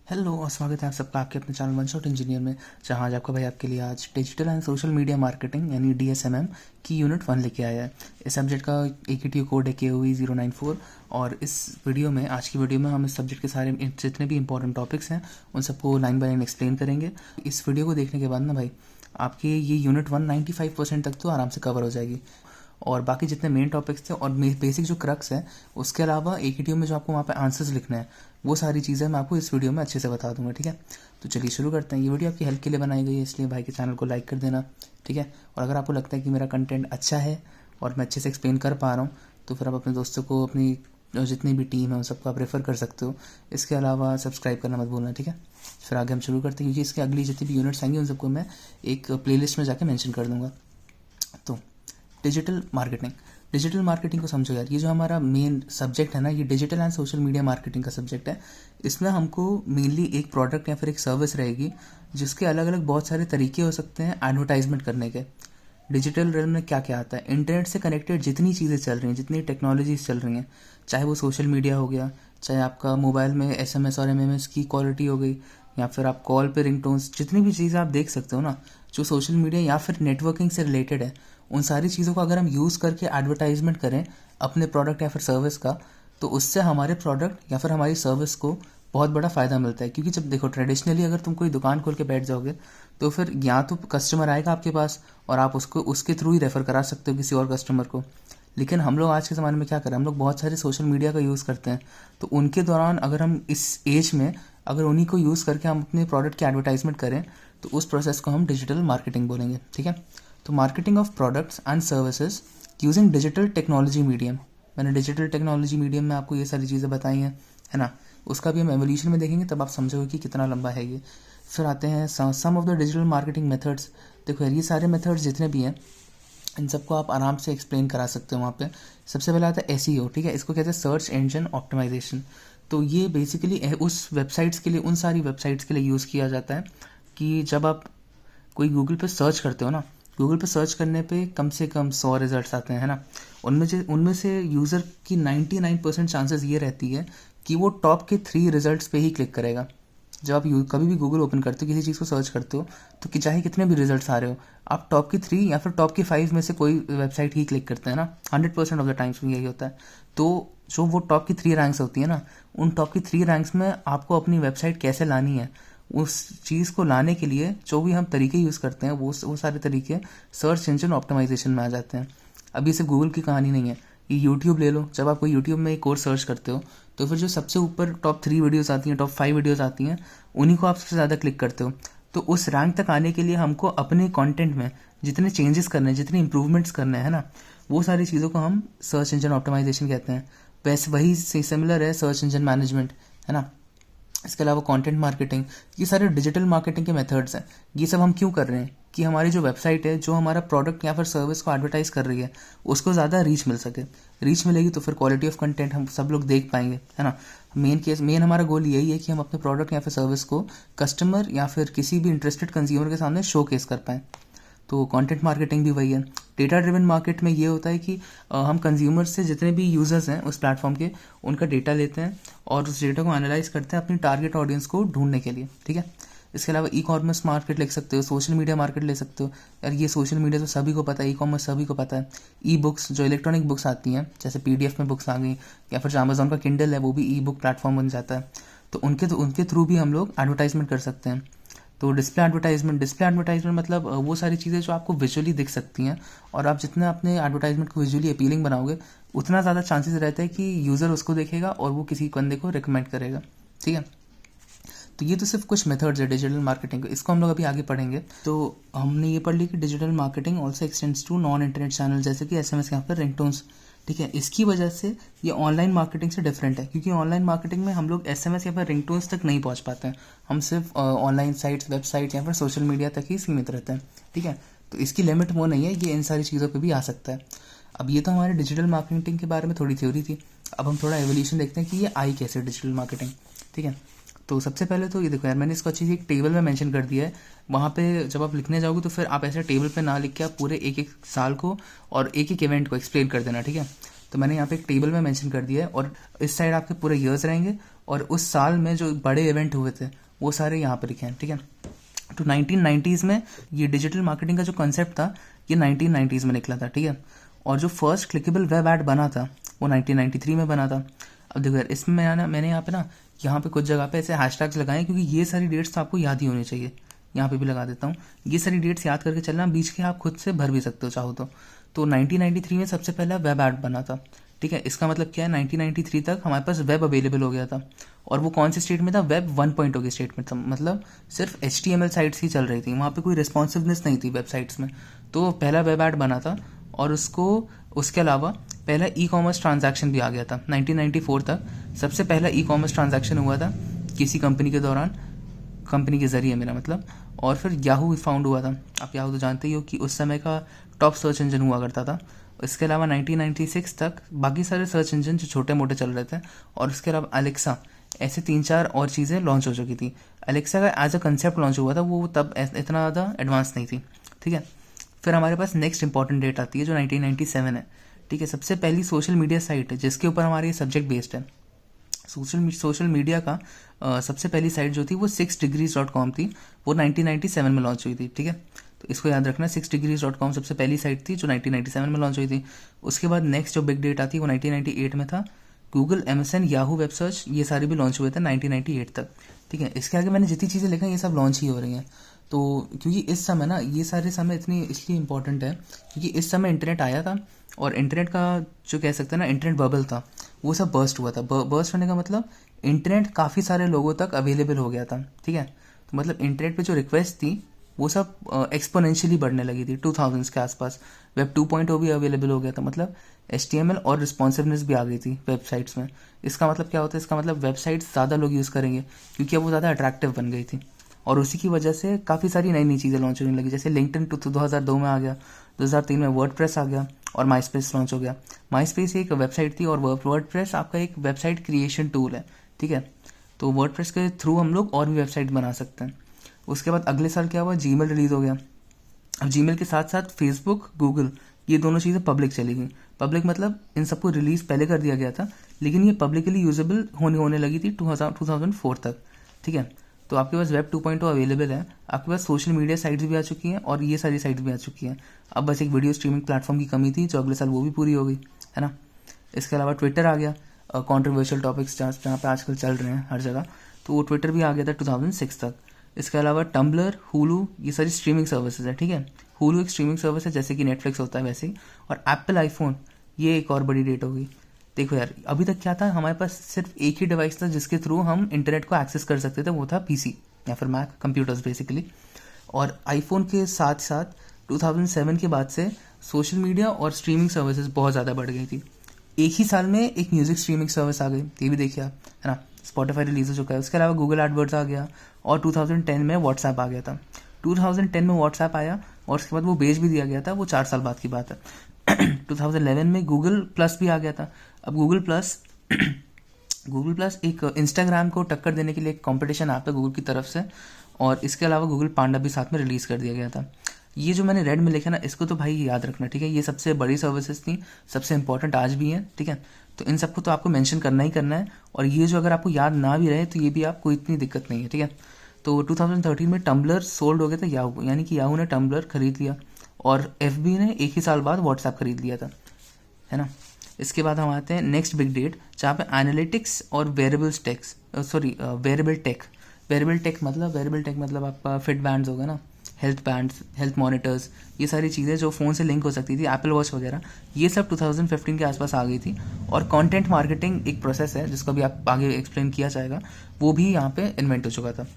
Hello और स्वागत है आप सबका आपके अपने चैनल वन शॉट इंजीनियर में, जहां आज आपका भाई आपके लिए आज digital and social media marketing यानी DSMM की यूनिट 1 लेके आया है। इस सब्जेक्ट का AKTU कोड है KOE094। और इस वीडियो में, आज की वीडियो में, हम इस सब्जेक्ट के सारे जितने भी इंपॉर्टेंट टॉपिक्स हैं उन सबको लाइन बाय लाइन एक्सप्लेन करेंगे। इस वीडियो को देखने के बाद ना भाई आपकी ये यूनिट 1 95% तक तो आराम से कवर हो जाएगी। और बाकी जितने मेन टॉपिक्स थे और बेसिक जो क्रक्स है, उसके अलावा AKTU में जो आपको वहाँ पे आंसर्स लिखने हैं, वो सारी चीज़ें मैं आपको इस वीडियो में अच्छे से बता दूंगा। ठीक है, तो चलिए शुरू करते हैं। ये वीडियो आपकी हेल्प के लिए बनाई गई है, इसलिए भाई के चैनल को लाइक कर देना। ठीक है, और अगर आपको लगता है कि मेरा कंटेंट अच्छा है और मैं अच्छे से एक्सप्लेन कर पा रहा हूँ, तो फिर आप अपने दोस्तों को, अपनी जितनी भी टीम है उन सबको आप रेफ़र कर सकते हो। इसके अलावा सब्सक्राइब करना मत भूलना। ठीक है, फिर आगे हम शुरू करते हैं, क्योंकि इसके अगली जितनी भी यूनिट्स आएंगी उन सबको मैं एक प्लेलिस्ट में जाके मेंशन कर दूंगा। तो डिजिटल मार्केटिंग को समझो यार। ये जो हमारा मेन सब्जेक्ट है ना, ये digital and social media marketing का सब्जेक्ट है। इसमें हमको मेनली एक प्रोडक्ट या फिर एक सर्विस रहेगी, जिसके अलग अलग बहुत सारे तरीके हो सकते हैं एडवर्टाइजमेंट करने के। डिजिटल रेल में क्या क्या आता है, इंटरनेट से कनेक्टेड जितनी चीज़ें चल रही हैं, जितनी टेक्नोलॉजीज चल रही हैं, चाहे वो सोशल मीडिया हो गया, चाहे आपका मोबाइल में SMS और MMS की क्वालिटी हो गई, या फिर आप कॉल पे रिंगटोन्स, जितनी भी चीज़ें आप देख सकते हो ना जो सोशल मीडिया या फिर नेटवर्किंग से रिलेटेड है, उन सारी चीज़ों को अगर हम यूज़ करके एडवर्टाइजमेंट करें अपने प्रोडक्ट या फिर सर्विस का, तो उससे हमारे प्रोडक्ट या फिर हमारी सर्विस को बहुत बड़ा फ़ायदा मिलता है। क्योंकि जब देखो, ट्रेडिशनली अगर तुम कोई दुकान खोल के बैठ जाओगे, तो फिर या तो कस्टमर आएगा आपके पास और आप उसको उसके थ्रू ही रेफ़र करा सकते हो किसी और कस्टमर को। लेकिन हम लोग आज के ज़माने में क्या करें, हम लोग बहुत सारे सोशल मीडिया का यूज़ करते हैं। तो उनके दौरान अगर हम इस एज में अगर उन्हीं को यूज़ करके हम अपने प्रोडक्ट की एडवर्टाइजमेंट करें, तो उस प्रोसेस को हम डिजिटल मार्केटिंग बोलेंगे। ठीक है, तो marketing of products and services using digital technology medium. मैंने डिजिटल टेक्नोलॉजी मीडियम में आपको ये सारी चीज़ें बताई हैं, है ना। उसका भी हम एवोल्यूशन में देखेंगे, तब आप समझोगे कि कितना लंबा है ये। फिर आते हैं some of the digital marketing methods. देखो यार, ये सारे मेथड्स जितने भी हैं, इन सबको आप आराम से एक्सप्लेन करा सकते हो वहाँ पे। सबसे पहले आता है SEO। ठीक है, इसको कहते हैं सर्च इंजन ऑप्टिमाइजेशन। तो ये बेसिकली उस वेबसाइट्स के लिए, उन सारी वेबसाइट्स के लिए यूज़ किया जाता है कि जब आप कोई गूगल पे सर्च करते हो ना, गूगल पे सर्च करने पे कम से कम 100 रिजल्ट्स आते हैं, है ना। उनमें से यूज़र की 99% चांसेस ये रहती है कि वो टॉप के 3 रिजल्ट्स पे ही क्लिक करेगा। जब आप कभी भी गूगल ओपन करते हो, किसी चीज़ को सर्च करते हो, तो कि चाहे कितने भी रिजल्ट्स आ रहे हो, आप टॉप की 3 या फिर टॉप की 5 में से कोई वेबसाइट ही क्लिक करते हैं ना। 100% ऑफ द टाइम्स में यही होता है। तो जो वो टॉप की 3 रैंक्स होती है ना, उन टॉप की 3 रैंक्स में आपको अपनी वेबसाइट कैसे लानी है, उस चीज़ को लाने के लिए जो भी हम तरीके यूज़ करते हैं, वो सारे तरीके सर्च इंजन ऑप्टिमाइजेशन में आ जाते हैं। अभी सिर्फ गूगल की कहानी नहीं है, ये यूट्यूब ले लो। जब आप कोई यूट्यूब में एक कोर्स सर्च करते हो, तो फिर जो सबसे ऊपर टॉप 3 वीडियोस आती हैं, टॉप 5 वीडियोस आती हैं, उन्हीं को आप सबसे ज़्यादा क्लिक करते हो। तो उस रैंक तक आने के लिए हमको अपने कंटेंट में जितने चेंजेस करने हैं, जितने इंप्रूवमेंट्स करने हैं ना, वो सारी चीज़ों को हम सर्च इंजन ऑप्टिमाइजेशन कहते हैं। वैसे वही सिमिलर है सर्च इंजन मैनेजमेंट, है ना। इसके अलावा कंटेंट मार्केटिंग, ये सारे डिजिटल मार्केटिंग के मेथड्स हैं। ये सब हम क्यों कर रहे हैं कि हमारी जो वेबसाइट है, जो हमारा प्रोडक्ट या फिर सर्विस को एडवर्टाइज कर रही है, उसको ज़्यादा रीच मिल सके। रीच मिलेगी तो फिर क्वालिटी ऑफ कंटेंट हम सब लोग देख पाएंगे, है ना। मेन हमारा गोल यही है कि हम अपने प्रोडक्ट या फिर सर्विस को कस्टमर या फिर किसी भी इंटरेस्टेड कंज्यूमर के सामने शोकेस कर पाएँ। तो कंटेंट मार्केटिंग भी वही है। डेटा ड्रिवन मार्केट में ये होता है कि हम कंज्यूमर से, जितने भी यूजर्स हैं उस प्लेटफॉर्म के, उनका डेटा लेते हैं और उस डेटा को एनालाइज करते हैं अपनी टारगेट ऑडियंस को ढूंढने के लिए। ठीक है, इसके अलावा E-कॉमर्स मार्केट ले सकते हो, सोशल मीडिया मार्केट ले सकते हो। यार ये सोशल मीडिया तो सभी को पता है, E-कॉमर्स सभी को पता है। E-बुक्स, जो इलेक्ट्रॉनिक बुक्स आती हैं, जैसे PDF में बुक्स आ गई, या फिर जो अमेजोन का किंडल है, वो भी E-बुक प्लेटफॉर्म बन जाता है। तो उनके थ्रू भी हम लोग एडवर्टाइजमेंट कर सकते हैं। तो डिस्प्ले एडवर्टाइजमेंट मतलब वो सारी चीज़ें जो आपको विजुअली दिख सकती हैं, और आप जितना अपने एडवर्टाइजमेंट को विजुअली अपीलिंग बनाओगे, उतना ज़्यादा चांसेस रहता है कि यूज़र उसको देखेगा और वो किसी बंदे को रिकमेंड करेगा। ठीक है, तो ये तो सिर्फ कुछ मेथड्स है डिजिटल मार्केटिंग के, इसको हम लोग अभी आगे पढ़ेंगे। तो हमने ये पढ़ ली कि digital marketing also extends to non internet channel, जैसे कि SMS के यहाँ पर रिंगटोन्स। ठीक है, इसकी वजह से ये ऑनलाइन मार्केटिंग से डिफरेंट है, क्योंकि ऑनलाइन मार्केटिंग में हम लोग SMS या फिर रिंगटोन्स तक नहीं पहुंच पाते हैं। हम सिर्फ ऑनलाइन साइट्स, वेबसाइट या फिर सोशल मीडिया तक ही सीमित रहते हैं। ठीक है, तो इसकी लिमिट वो नहीं है, ये इन सारी चीज़ों पर भी आ सकता है। अब ये तो हमारे डिजिटल मार्केटिंग के बारे में थोड़ी थ्योरी थी। अब हम थोड़ा एवोल्यूशन देखते हैं कि ये आई कैसे डिजिटल मार्केटिंग। ठीक है, तो सबसे पहले तो ये देखो यार, मैंने इसको अच्छी सी एक टेबल में मेंशन कर दिया है। वहाँ पे जब आप लिखने जाओगे तो फिर आप ऐसे टेबल पे ना लिख के आप पूरे एक एक साल को और एक एक इवेंट को एक्सप्लेन कर देना। ठीक है, तो मैंने यहाँ पे एक टेबल में मेंशन कर दिया है, और इस साइड आपके पूरे ईयर्स रहेंगे, और उस साल में जो बड़े इवेंट हुए थे वो सारे यहाँ पर लिखे हैं, ठीक है। तो 1990s में ये डिजिटल मार्केटिंग का जो कंसेप्ट था ये 1990s में निकला था, ठीक है। और जो फर्स्ट क्लिकेबल वेब ऐड बना था वो 1993 में बना था। अब देखो यार, इसमें मैंने यहाँ पे कुछ जगह पे ऐसे हैशटैग्स लगाए क्योंकि ये सारी डेट्स तो आपको याद ही होनी चाहिए। यहाँ पे भी लगा देता हूँ, ये सारी डेट्स याद करके चलना, बीच के आप खुद से भर भी सकते हो चाहो तो 1993 में सबसे पहला वेब ऐड बना था, ठीक है। इसका मतलब क्या है, 1993 तक हमारे पास वेब अवेलेबल हो गया था, और वो कौन से स्टेट में था, वेब 1.0 के स्टेट में था, मतलब सिर्फ HTML साइट्स ही चल रही थी, वहाँ पे कोई रिस्पॉन्सिवनेस नहीं थी वेबसाइट्स में। तो पहला वेब ऐड बना था, और उसके अलावा पहला ई-कॉमर्स ट्रांजैक्शन भी आ गया था 1994 तक। सबसे पहला ई-कॉमर्स ट्रांजैक्शन हुआ था किसी कंपनी के दौरान, कंपनी के जरिए मेरा मतलब। और फिर याहू फाउंड हुआ था। आप याहू तो जानते ही हो कि उस समय का टॉप सर्च इंजन हुआ करता था। इसके अलावा 1996 तक बाकी सारे सर्च इंजन जो छोटे मोटे चल रहे थे, और उसके अलावा अलेक्सा, ऐसे 3-4 और चीज़ें लॉन्च हो चुकी थी। अलेक्सा का एज अ कंसेप्ट लॉन्च हुआ था, वो तब इतना ज़्यादा एडवांस नहीं थी, ठीक है। फिर हमारे पास नेक्स्ट इंपॉर्टेंट डेट आती है जो 1997 है, ठीक है। सबसे पहली सोशल मीडिया साइट है जिसके ऊपर हमारे ये सब्जेक्ट बेस्ड है। सोशल मीडिया का सबसे पहली साइट जो थी वो 6degrees.com थी, वो 1997 में लॉन्च हुई थी, ठीक है। तो इसको याद रखना, 6degrees.com सबसे पहली साइट थी जो 1997 में लॉन्च हुई थी। उसके बाद नेक्स्ट जो बिग डेट आती है वो 1998 में था। Google, MSN, Yahoo web search, ये सारे भी लॉन्च हुए थे 1998 तक, ठीक है। इसके आगे मैंने जितनी चीज़ें लिखा ये सब लॉन्च ही हो रही हैं। तो क्योंकि इस समय ना ये सारे समय इतनी इसलिए इंपॉर्टेंट है क्योंकि इस समय इंटरनेट आया था, और इंटरनेट का जो कह सकते हैं ना इंटरनेट बबल था, वो सब बर्स्ट हुआ था। बर्स्ट होने का मतलब इंटरनेट काफ़ी सारे लोगों तक अवेलेबल हो गया था, ठीक है। तो मतलब इंटरनेट पे जो रिक्वेस्ट थी वो सब एक्सपोनेंशियली बढ़ने लगी थी 2000s के आसपास। वेब 2.0 भी अवेलेबल हो गया था, मतलब HTML और रिस्पॉन्सिवनेस भी आ गई थी वेबसाइट्स में। इसका मतलब क्या होता है, इसका मतलब वेबसाइट्स ज़्यादा लोग यूज़ करेंगे क्योंकि अब वो ज़्यादा अट्रैक्टिव बन गई थी, और उसी की वजह से काफ़ी सारी नई नई चीज़ें लॉन्च होने लगी। जैसे लिंक्डइन 2002 में आ गया, 2003 में वर्डप्रेस आ गया, और माइस्पेस लॉन्च हो गया। माइस्पेस एक वेबसाइट थी, और वर्डप्रेस आपका एक वेबसाइट क्रिएशन टूल है, ठीक है। तो वर्डप्रेस के थ्रू हम लोग और भी वेबसाइट बना सकते हैं। उसके बाद अगले साल क्या हुआ, जीमेल रिलीज़ हो गया। अब जीमेल के साथ साथ फेसबुक, गूगल, ये दोनों चीज़ें पब्लिक चली गई। पब्लिक मतलब इन सबको रिलीज़ पहले कर दिया गया था, लेकिन ये पब्लिकली यूजेबल होने लगी थी 2004 तक, ठीक है। तो आपके पास वेब 2.0 अवेलेबल है, आपके पास सोशल मीडिया साइट्स भी आ चुकी हैं, और ये सारी साइट्स भी आ चुकी हैं। अब बस एक वीडियो स्ट्रीमिंग प्लेटफॉर्म की कमी थी जो अगले साल वो भी पूरी हो गई, है ना। इसके अलावा ट्विटर आ गया, कॉन्ट्रोवर्शियल टॉपिक्स जहाँ पे आजकल चल रहे हैं हर जगह, तो वो ट्विटर भी आ गया था 2006 तक। इसके अलावा टम्बलर, हुलू, ये सारी स्ट्रीमिंग सर्विसेज है, ठीक है। हुलू एक स्ट्रीमिंग सर्विस है जैसे कि नेटफ्लिक्स होता है वैसे ही। और एप्पल आईफोन, ये एक और बड़ी डेट होगी। देखो यार, अभी तक क्या था, हमारे पास सिर्फ एक ही डिवाइस था जिसके थ्रू हम इंटरनेट को एक्सेस कर सकते थे, वो था PC या फिर मैक, कंप्यूटर्स बेसिकली। और आईफोन के साथ साथ 2007 के बाद से सोशल मीडिया और स्ट्रीमिंग सर्विसेज बहुत ज़्यादा बढ़ गई थी। एक ही साल में एक म्यूजिक स्ट्रीमिंग सर्विस आ गई, ये भी देखिए आप, है ना। स्पॉटिफाई रिलीज हो चुका है। उसके अलावा गूगल एडवर्ड्स आ गया, और 2010 में व्हाट्सएप आ गया था। 2010 में व्हाट्सएप आया, और उसके बाद वो बेच भी दिया गया था, वो 4 साल बाद की बात है। 2011 में गूगल प्लस भी आ गया था। अब गूगल प्लस एक इंस्टाग्राम को टक्कर देने के लिए एक कंपटीशन ऐप है गूगल की तरफ से, और इसके अलावा गूगल पांडा भी साथ में रिलीज़ कर दिया गया था। ये जो मैंने रेड में लिखा ना, इसको तो भाई याद रखना, ठीक है। ये सबसे बड़ी सर्विसेज थी, सबसे इंपॉर्टेंट आज भी हैं, ठीक है। तो इन सबको तो आपको मेंशन करना ही करना है, और ये जो अगर आपको याद ना भी रहे तो ये भी आपको इतनी दिक्कत नहीं है, ठीक है। तो 2013 में टम्बलर सोल्ड हो गया था याहू, यानी कि याहू ने टम्बलर खरीद लिया, और FB ने एक ही साल बाद व्हाट्सएप खरीद लिया था, है ना। इसके बाद हम आते हैं नेक्स्ट बिग डेट, जहाँ पे एनालिटिक्स और वेरेबल टेक मतलब आपका फिट बैंड्स होगा ना, हेल्थ बैंड्स, हेल्थ मॉनिटर्स, ये सारी चीज़ें जो फ़ोन से लिंक हो सकती थी, एप्पल वॉच वगैरह, ये सब 2015 के आसपास आ गई थी। और कंटेंट मार्केटिंग एक प्रोसेस है जिसको भी आप आगे एक्सप्लेन किया जाएगा, वो भी यहाँ पे इन्वेंट हो चुका था।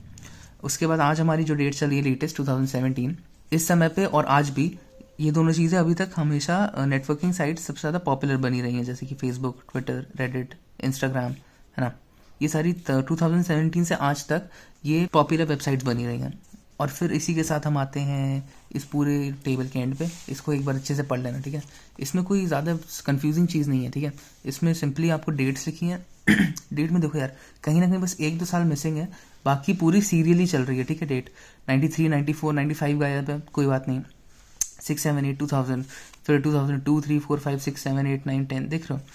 उसके बाद आज हमारी जो डेट चल रही है लेटेस्ट 2017, इस समय पे और आज भी ये दोनों चीज़ें अभी तक हमेशा नेटवर्किंग साइट सबसे ज़्यादा पॉपुलर बनी रही हैं, जैसे कि फेसबुक, ट्विटर, रेडिट, इंस्टाग्राम, है ना। ये सारी 2017 से आज तक ये पॉपुलर वेबसाइट्स बनी रही हैं। और फिर इसी के साथ हम आते हैं इस पूरे टेबल के एंड पे। इसको एक बार अच्छे से पढ़ लेना, ठीक है। इसमें कोई ज़्यादा कंफ्यूजिंग चीज़ नहीं है, ठीक है। इसमें सिंपली आपको डेट्स लिखी हैं। डेट में देखो यार, कहीं ना कहीं बस 1-2 साल मिसिंग है, बाकी पूरी सीरियली चल रही है, ठीक है। डेट 93, 94, 95 गायब है, कोई बात नहीं। 6, 7, 8, 2000, फिर 2002, 3, 4, 5, 6, 7, 8, 9, 10, देख रहे हो।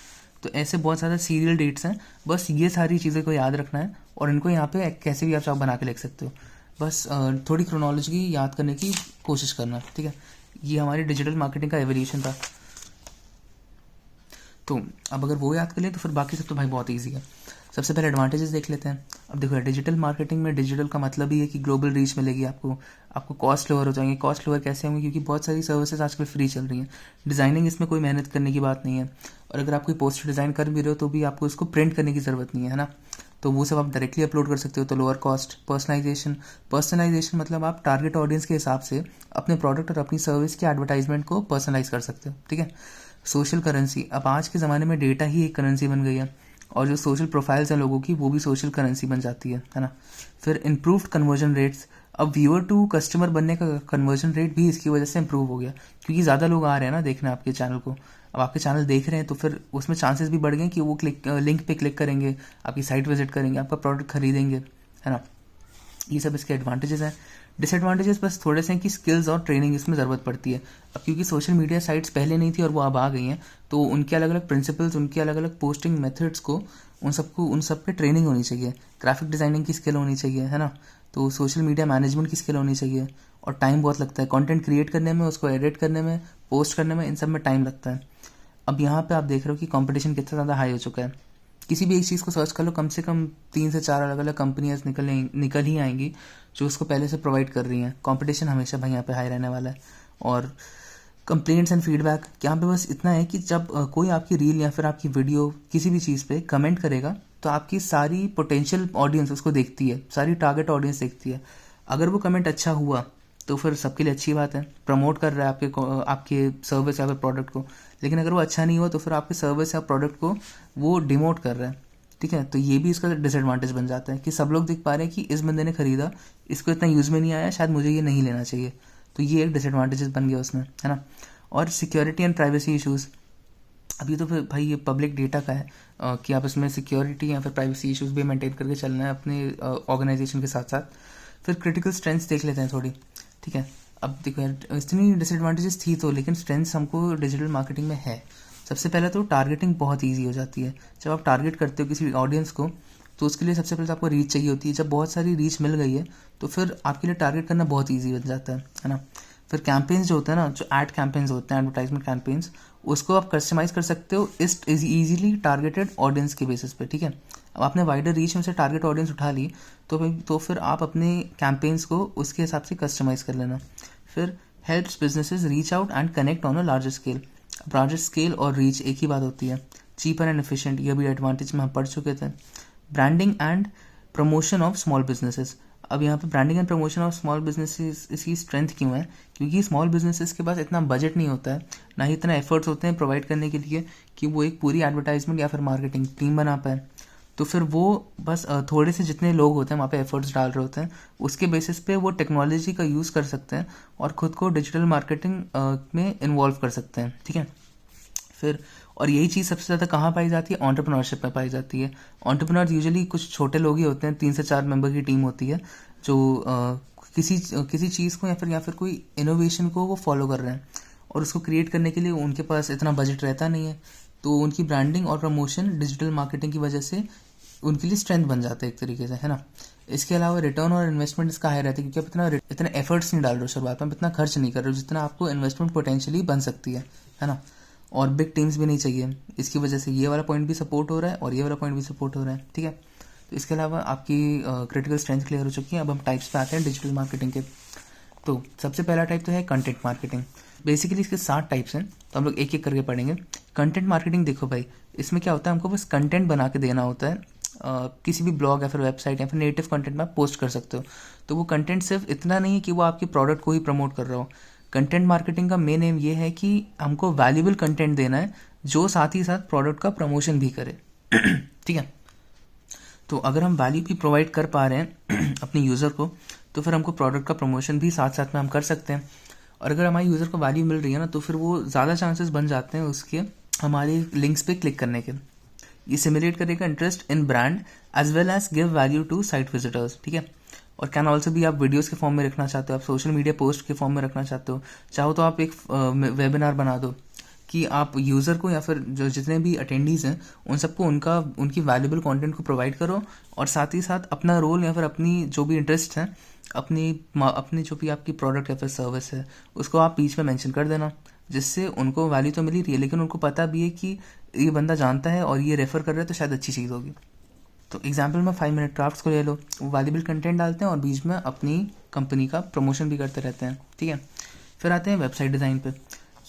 तो ऐसे बहुत ज़्यादा सीरियल डेट्स हैं। बस ये सारी चीज़ें को याद रखना है और इनको यहाँ पे कैसे भी आप चाहो बना के लिख सकते हो। बस थोड़ी क्रोनोलॉजी याद करने की कोशिश करना, ठीक है। ये हमारी डिजिटल मार्केटिंग का एवोल्यूशन था। तो अब अगर वो याद कर लें तो फिर बाकी सब तो भाई बहुत ईजी है। सबसे पहले एडवांटेजेस देख लेते हैं। अब देखो डिजिटल मार्केटिंग में डिजिटल का मतलब ही है कि ग्लोबल रीच मिलेगी आपको कॉस्ट लोअर हो जाएंगे। कॉस्ट लोअर कैसे होंगे, क्योंकि बहुत सारी सर्विसेज आजकल फ्री चल रही हैं। डिज़ाइनिंग इसमें कोई मेहनत करने की बात नहीं है, और अगर आप कोई पोस्टर डिज़ाइन कर भी रहे हो तो भी आपको इसको प्रिंट करने की ज़रूरत नहीं है ना। तो वो सब आप डायरेक्टली अपलोड कर सकते हो, तो लोअर कॉस्ट। पर्सनलाइजेशन मतलब आप टारगेट ऑडियंस के हिसाब से अपने प्रोडक्ट और अपनी सर्विस के एडवर्टाइजमेंट को पर्सनलाइज कर सकते हो, ठीक है। सोशल करेंसी, अब आज के ज़माने में डेटा ही एक करेंसी बन गई है, और जो सोशल प्रोफाइल्स हैं लोगों की वो भी सोशल करेंसी बन जाती है ना। फिर इम्प्रूव्ड कन्वर्जन रेट्स, अब व्यूअर टू कस्टमर बनने का कन्वर्जन रेट भी इसकी वजह से इम्प्रूव हो गया, क्योंकि ज़्यादा लोग आ रहे हैं ना देखने आपके चैनल को। अब आपके चैनल देख रहे हैं तो फिर उसमें चांसेस भी बढ़ गए कि वो लिंक पे क्लिक करेंगे, आपकी साइट विजिट करेंगे, आपका प्रोडक्ट खरीदेंगे, है ना। ये सब इसके एडवांटेजेस हैं। डिसएडवांटेजेस बस थोड़े से हैं कि स्किल्स और ट्रेनिंग इसमें ज़रूरत पड़ती है। अब क्योंकि सोशल मीडिया साइट्स पहले नहीं थी और वो अब आ गई हैं, तो उनके अलग अलग प्रिंसिपल्स, उनके अलग अलग पोस्टिंग मेथड्स को उन सब पे ट्रेनिंग होनी चाहिए। ग्राफिक डिज़ाइनिंग की स्किल होनी चाहिए, है ना। तो सोशल मीडिया मैनेजमेंट की स्किल होनी चाहिए, और टाइम बहुत लगता है कंटेंट क्रिएट करने में, उसको एडिट करने में, पोस्ट करने में, इन सब में टाइम लगता है। अब यहाँ पे आप देख रहे हो कि कंपटीशन कितना ज़्यादा हाई हो चुका है। किसी भी एक चीज़ को सर्च कर लो, कम से कम 3 से 4 अलग अलग कंपनियाँ निकल ही आएंगी जो उसको पहले से प्रोवाइड कर रही हैं। कंपटीशन हमेशा भाई यहाँ पे हाई रहने वाला है। और कंप्लेंट्स एंड फीडबैक, यहाँ पे बस इतना है कि जब कोई आपकी रील या फिर आपकी वीडियो किसी भी चीज़ पे कमेंट करेगा तो आपकी सारी पोटेंशियल ऑडियंस उसको देखती है, सारी टारगेट ऑडियंस देखती है। अगर वो कमेंट अच्छा हुआ तो फिर सबके लिए अच्छी बात है, प्रमोट कर रहा है आपके सर्विस या फिर प्रोडक्ट को। लेकिन अगर वो अच्छा नहीं हुआ तो फिर आपके सर्विस या प्रोडक्ट को वो डिमोट कर रहा है, ठीक है। तो ये भी इसका डिसएडवांटेज बन जाता है कि सब लोग देख पा रहे हैं कि इस बंदे ने खरीदा, इसको इतना यूज़ में नहीं आया, शायद मुझे ये नहीं लेना चाहिए। तो ये एक डिसएडवांटेजेस बन गया उसमें, है ना। और सिक्योरिटी एंड प्राइवेसी इशूज़, अब ये तो फिर भाई ये पब्लिक डेटा का है कि आप इसमें सिक्योरिटी या फिर प्राइवेसी इशूज़ भी मेंटेन करके चलना है अपने ऑर्गेनाइजेशन के साथ साथ। फिर क्रिटिकल स्ट्रेंथ्स देख लेते हैं थोड़ी, ठीक है। अब देखो यार इतनी डिसएडवांटेजेस थी तो, लेकिन स्ट्रेंथ्स हमको डिजिटल मार्केटिंग में है। सबसे पहले तो टारगेटिंग बहुत ईजी हो जाती है। जब आप टारगेट करते हो किसी ऑडियंस को तो उसके लिए सबसे पहले तो आपको रीच चाहिए होती है। जब बहुत सारी रीच मिल गई है तो फिर आपके लिए टारगेट करना बहुत ईजी बन जाता है ना। फिर कैंपेन्स जो होते हैं ना, जो एड कैंपेन्स होते हैं, एडवर्टाइजमेंट कैंपेन्स, उसको आप कस्टमाइज कर सकते हो इस ईजिली टारगेटेड ऑडियंस के बेसिस पे, ठीक है। अब आपने वाइडर रीच में से टारगेट ऑडियंस उठा ली तो फिर आप अपने कैंपेन्स को उसके हिसाब से कस्टमाइज कर लेना। फिर helps businesses reach out and connect on a larger scale. Larger scale और रीच एक ही बात होती है। चीपर एंड एफिशिएंट, ये भी एडवांटेज में हम पढ़ चुके थे। Branding and promotion of small businesses, अब यहाँ पे branding and promotion of small businesses इसकी स्ट्रेंथ क्यों है, क्योंकि स्मॉल बिजनेसेस के पास इतना बजट नहीं होता है, ना ही इतना एफर्ट्स होते हैं प्रोवाइड करने के लिए कि वो एक पूरी एडवर्टाइजमेंट या फिर मार्केटिंग टीम बना पाए। तो फिर वो बस थोड़े से जितने लोग होते हैं वहाँ पे एफर्ट्स डाल रहे होते हैं, उसके बेसिस पे वो टेक्नोलॉजी का यूज़ कर सकते हैं और ख़ुद को डिजिटल मार्केटिंग में इन्वॉल्व कर सकते हैं, ठीक है। फिर और यही चीज़ सबसे ज़्यादा कहाँ पाई जाती है, एंटरप्रेन्योरशिप में पाई जाती है। एंटरप्रेन्योर्स यूजुअली कुछ छोटे लोग ही होते हैं, 3 से 4 मेंबर की टीम होती है जो किसी चीज़ को या फिर कोई इनोवेशन को वो फॉलो कर रहे हैं, और उसको क्रिएट करने के लिए उनके पास इतना बजट रहता नहीं है। तो उनकी ब्रांडिंग और प्रमोशन डिजिटल मार्केटिंग की वजह से उनके लिए स्ट्रेंथ बन जाता है एक तरीके से, है ना। इसके अलावा रिटर्न और इन्वेस्टमेंट इसका हाई रहता है, क्योंकि आप इतने एफर्ट्स नहीं डाल रहे हो शुरुआत में, इतना खर्च नहीं कर रहे हो जितना आपको इन्वेस्टमेंट पोटेंशियली बन सकती है ना। और बिग टीम्स भी नहीं चाहिए, इसकी वजह से ये वाला पॉइंट भी सपोर्ट हो रहा है और ये वाला पॉइंट भी सपोर्ट हो रहा है, ठीक है। तो इसके अलावा आपकी क्रिटिकल स्ट्रेंथ क्लियर हो चुकी है। अब हम टाइप्स पे आते हैं डिजिटल मार्केटिंग के। तो सबसे पहला टाइप तो है कंटेंट मार्केटिंग। बेसिकली इसके 7 टाइप्स हैं, तो हम लोग एक एक करके पढ़ेंगे। कंटेंट मार्केटिंग देखो भाई, इसमें क्या होता है, हमको बस कंटेंट बना के देना होता है। किसी भी ब्लॉग या फिर वेबसाइट या फिर नेटिव कंटेंट में आप पोस्ट कर सकते हो। तो वो कंटेंट सिर्फ इतना नहीं है कि वो आपके प्रोडक्ट को ही प्रमोट कर रहा हो। कंटेंट मार्केटिंग का मेन एम ये है कि हमको वैल्यूबल कंटेंट देना है जो साथ ही साथ प्रोडक्ट का प्रमोशन भी करे ठीक है। तो अगर हम वैल्यू भी प्रोवाइड कर पा रहे हैं अपने यूज़र को, तो फिर हमको प्रोडक्ट का प्रमोशन भी साथ साथ में हम कर सकते हैं। और अगर हमारे यूज़र को वैल्यू मिल रही है ना, तो फिर वो ज़्यादा चांसेस बन जाते हैं उसके हमारे लिंक्स पे क्लिक करने के। ये सिमुलेट करेगा interest in brand as well as give value to site visitors, ठीक है। और कैन ऑल्सो भी आप वीडियोस के फॉर्म में रखना चाहते हो, आप सोशल मीडिया पोस्ट के फॉर्म में रखना चाहते हो, चाहो तो आप एक वेबिनार बना दो कि आप यूज़र को या फिर जो जितने भी अटेंडीज़ हैं उन सबको उनकी वैल्यूबल कंटेंट को प्रोवाइड करो, और साथ ही साथ अपना रोल या फिर अपनी जो भी इंटरेस्ट है, अपनी जो भी आपकी प्रोडक्ट या फिर सर्विस है उसको आप बीच में मेंशन कर देना, जिससे उनको वैल्यू तो मिल ही रही है लेकिन उनको पता भी है कि ये बंदा जानता है और ये रेफ़र कर रहा है तो शायद अच्छी चीज़ होगी। तो एग्जाम्पल में 5 मिनट क्राफ्ट्स को ले लो, वो वैल्यूबल कंटेंट डालते हैं और बीच में अपनी कंपनी का प्रमोशन भी करते रहते हैं, ठीक है। फिर आते हैं वेबसाइट डिज़ाइन पे।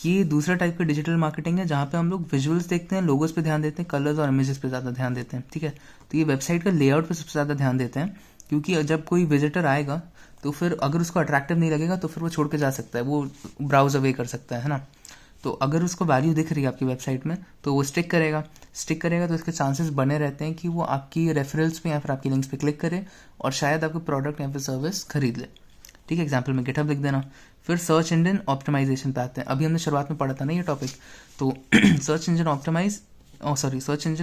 ये दूसरा टाइप का डिजिटल मार्केटिंग है जहाँ पे हम लोग विजुअल्स देखते हैं, लोगोस पे ध्यान देते हैं, कलर्स और इमेजेस पे ज़्यादा ध्यान देते हैं, ठीक है। तो ये वेबसाइट का लेआउट पे सबसे ज़्यादा ध्यान देते हैं, क्योंकि जब कोई विजिटर आएगा तो फिर अगर उसको अट्रैक्टिव नहीं लगेगा तो फिर वो छोड़ के जा सकता है, वो ब्राउज अवे कर सकता है ना। तो अगर उसको वैल्यू दिख रही है आपकी वेबसाइट में तो वो स्टिक करेगा तो इसके चांसेस बने रहते हैं कि वो आपकी रेफरल्स पे या फिर आपकी लिंक्स पे क्लिक करे और शायद आपको प्रोडक्ट या फिर सर्विस खरीद ले, ठीक है। एग्जाम्पल में गिटहब लिख देना। फिर सर्च इंजन ऑप्टिमाइजेशन पे आते हैं। अभी हमने शुरुआत में पढ़ा था ना ये टॉपिक, तो सर्च इंजन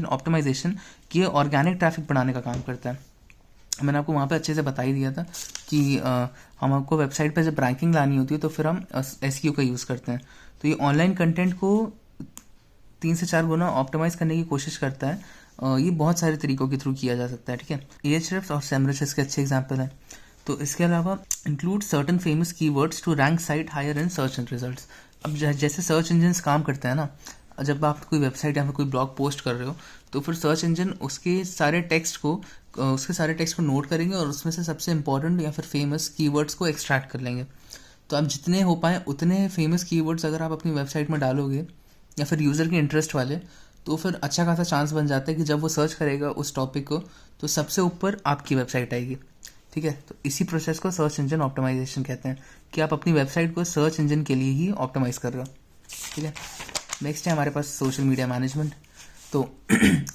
ऑप्टिमाइजेशन ये ऑर्गेनिक ट्रैफिक बढ़ाने का काम करता है। मैंने आपको वहाँ पे अच्छे से बता ही दिया था कि हम आपको वेबसाइट पे जब रैंकिंग लानी होती है तो फिर हम SEO का यूज़ करते हैं। तो ये ऑनलाइन कंटेंट को 3 से 4 गुना ऑप्टिमाइज करने की कोशिश करता है। ये बहुत सारे तरीकों के थ्रू किया जा सकता है, ठीक है। Ahrefs और Semrush इसके अच्छे एग्जाम्पल हैं। तो इसके अलावा include certain famous keywords to rank site higher in search and results. अब जैसे सर्च इंजन काम करते हैं ना, जब आप कोई वेबसाइट या फिर कोई ब्लॉग पोस्ट कर रहे हो तो फिर सर्च इंजन उसके सारे टेक्स्ट को नोट करेंगे और उसमें से सबसे इंपॉर्टेंट या फिर फेमस कीवर्ड्स को एक्सट्रैक्ट कर लेंगे। तो आप जितने हो पाए उतने फेमस कीवर्ड्स अगर आप अपनी वेबसाइट में डालोगे या फिर यूज़र के इंटरेस्ट वाले, तो फिर अच्छा खासा चांस बन जाता है कि जब वो सर्च करेगा उस टॉपिक को तो सबसे ऊपर आपकी वेबसाइट आएगी, ठीक है। तो इसी प्रोसेस को सर्च इंजन ऑप्टिमाइजेशन कहते हैं कि आप अपनी वेबसाइट को सर्च इंजन के लिए ही ऑप्टिमाइज कर रहे हो, ठीक है। नेक्स्ट है हमारे पास सोशल मीडिया मैनेजमेंट। तो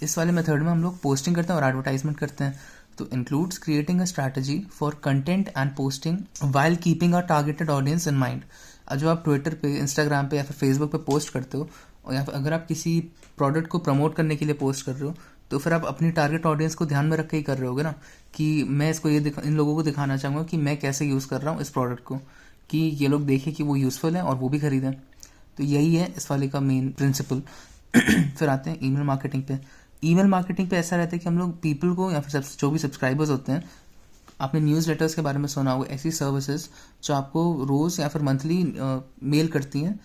इस वाले मेथड में हम लोग पोस्टिंग करते हैं और एडवर्टाइजमेंट करते हैं। तो includes creating a strategy for content and posting while keeping a targeted audience in mind. जो आप ट्विटर पे, इंस्टाग्राम पे या फिर फेसबुक पे पोस्ट करते हो, और या फिर अगर आप किसी प्रोडक्ट को प्रमोट करने के लिए पोस्ट कर रहे हो तो फिर आप अपनी टारगेट ऑडियंस को ध्यान में रख के ही कर रहे होगे ना, कि मैं इसको इन लोगों को दिखाना चाहूँगा कि मैं कैसे यूज़ कर रहा हूँ इस प्रोडक्ट को, कि ये लोग देखें कि वो यूज़फुल है और वो भी खरीदें। तो यही है इस वाले का मेन प्रिंसिपल। फिर आते हैं ईमेल मार्केटिंग पे। ईमेल मार्केटिंग पे ऐसा रहता है कि हम लोग पीपल को या फिर जो भी सब्सक्राइबर्स होते हैं, आपने न्यूज़ लेटर्स के बारे में सुना होगा, ऐसी सर्विसेज जो आपको रोज़ या फिर मंथली मेल करती हैं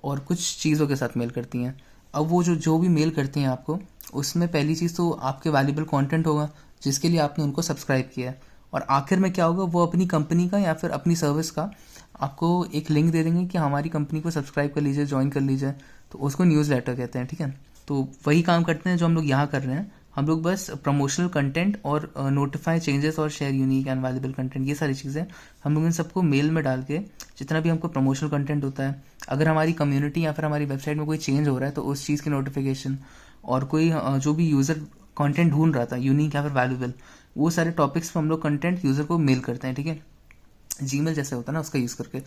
और कुछ चीज़ों के साथ मेल करती हैं। अब वो जो भी मेल करती हैं आपको, उसमें पहली चीज़ तो आपके वैल्यूबल कंटेंट होगा जिसके लिए आपने उनको सब्सक्राइब किया है, और आखिर में क्या होगा, वो अपनी कंपनी का या फिर अपनी सर्विस का आपको एक लिंक दे देंगे कि हमारी कंपनी को सब्सक्राइब कर लीजिए, ज्वाइन कर लीजिए। तो उसको न्यूज़ लेटर कहते हैं, ठीक है। तो वही काम करते हैं जो हम लोग यहाँ कर रहे हैं। हम लोग बस प्रमोशनल कंटेंट और नोटिफाई चेंजेस और share unique and valuable content, ये सारी चीज़ें हम लोग इन सबको मेल में डाल के, जितना भी हमको प्रमोशनल कंटेंट होता है, अगर हमारी कम्युनिटी या फिर हमारी वेबसाइट में कोई चेंज हो रहा है तो उस चीज़ की नोटिफिकेशन, और कोई जो भी यूज़र कंटेंट ढूंढ रहा था यूनिक या फिर वैल्यूबल, वो सारे टॉपिक्स पर हम लोग कंटेंट यूज़र को मेल करते हैं, ठीक है। जीमेल जैसे होता है ना, उसका यूज़ करके।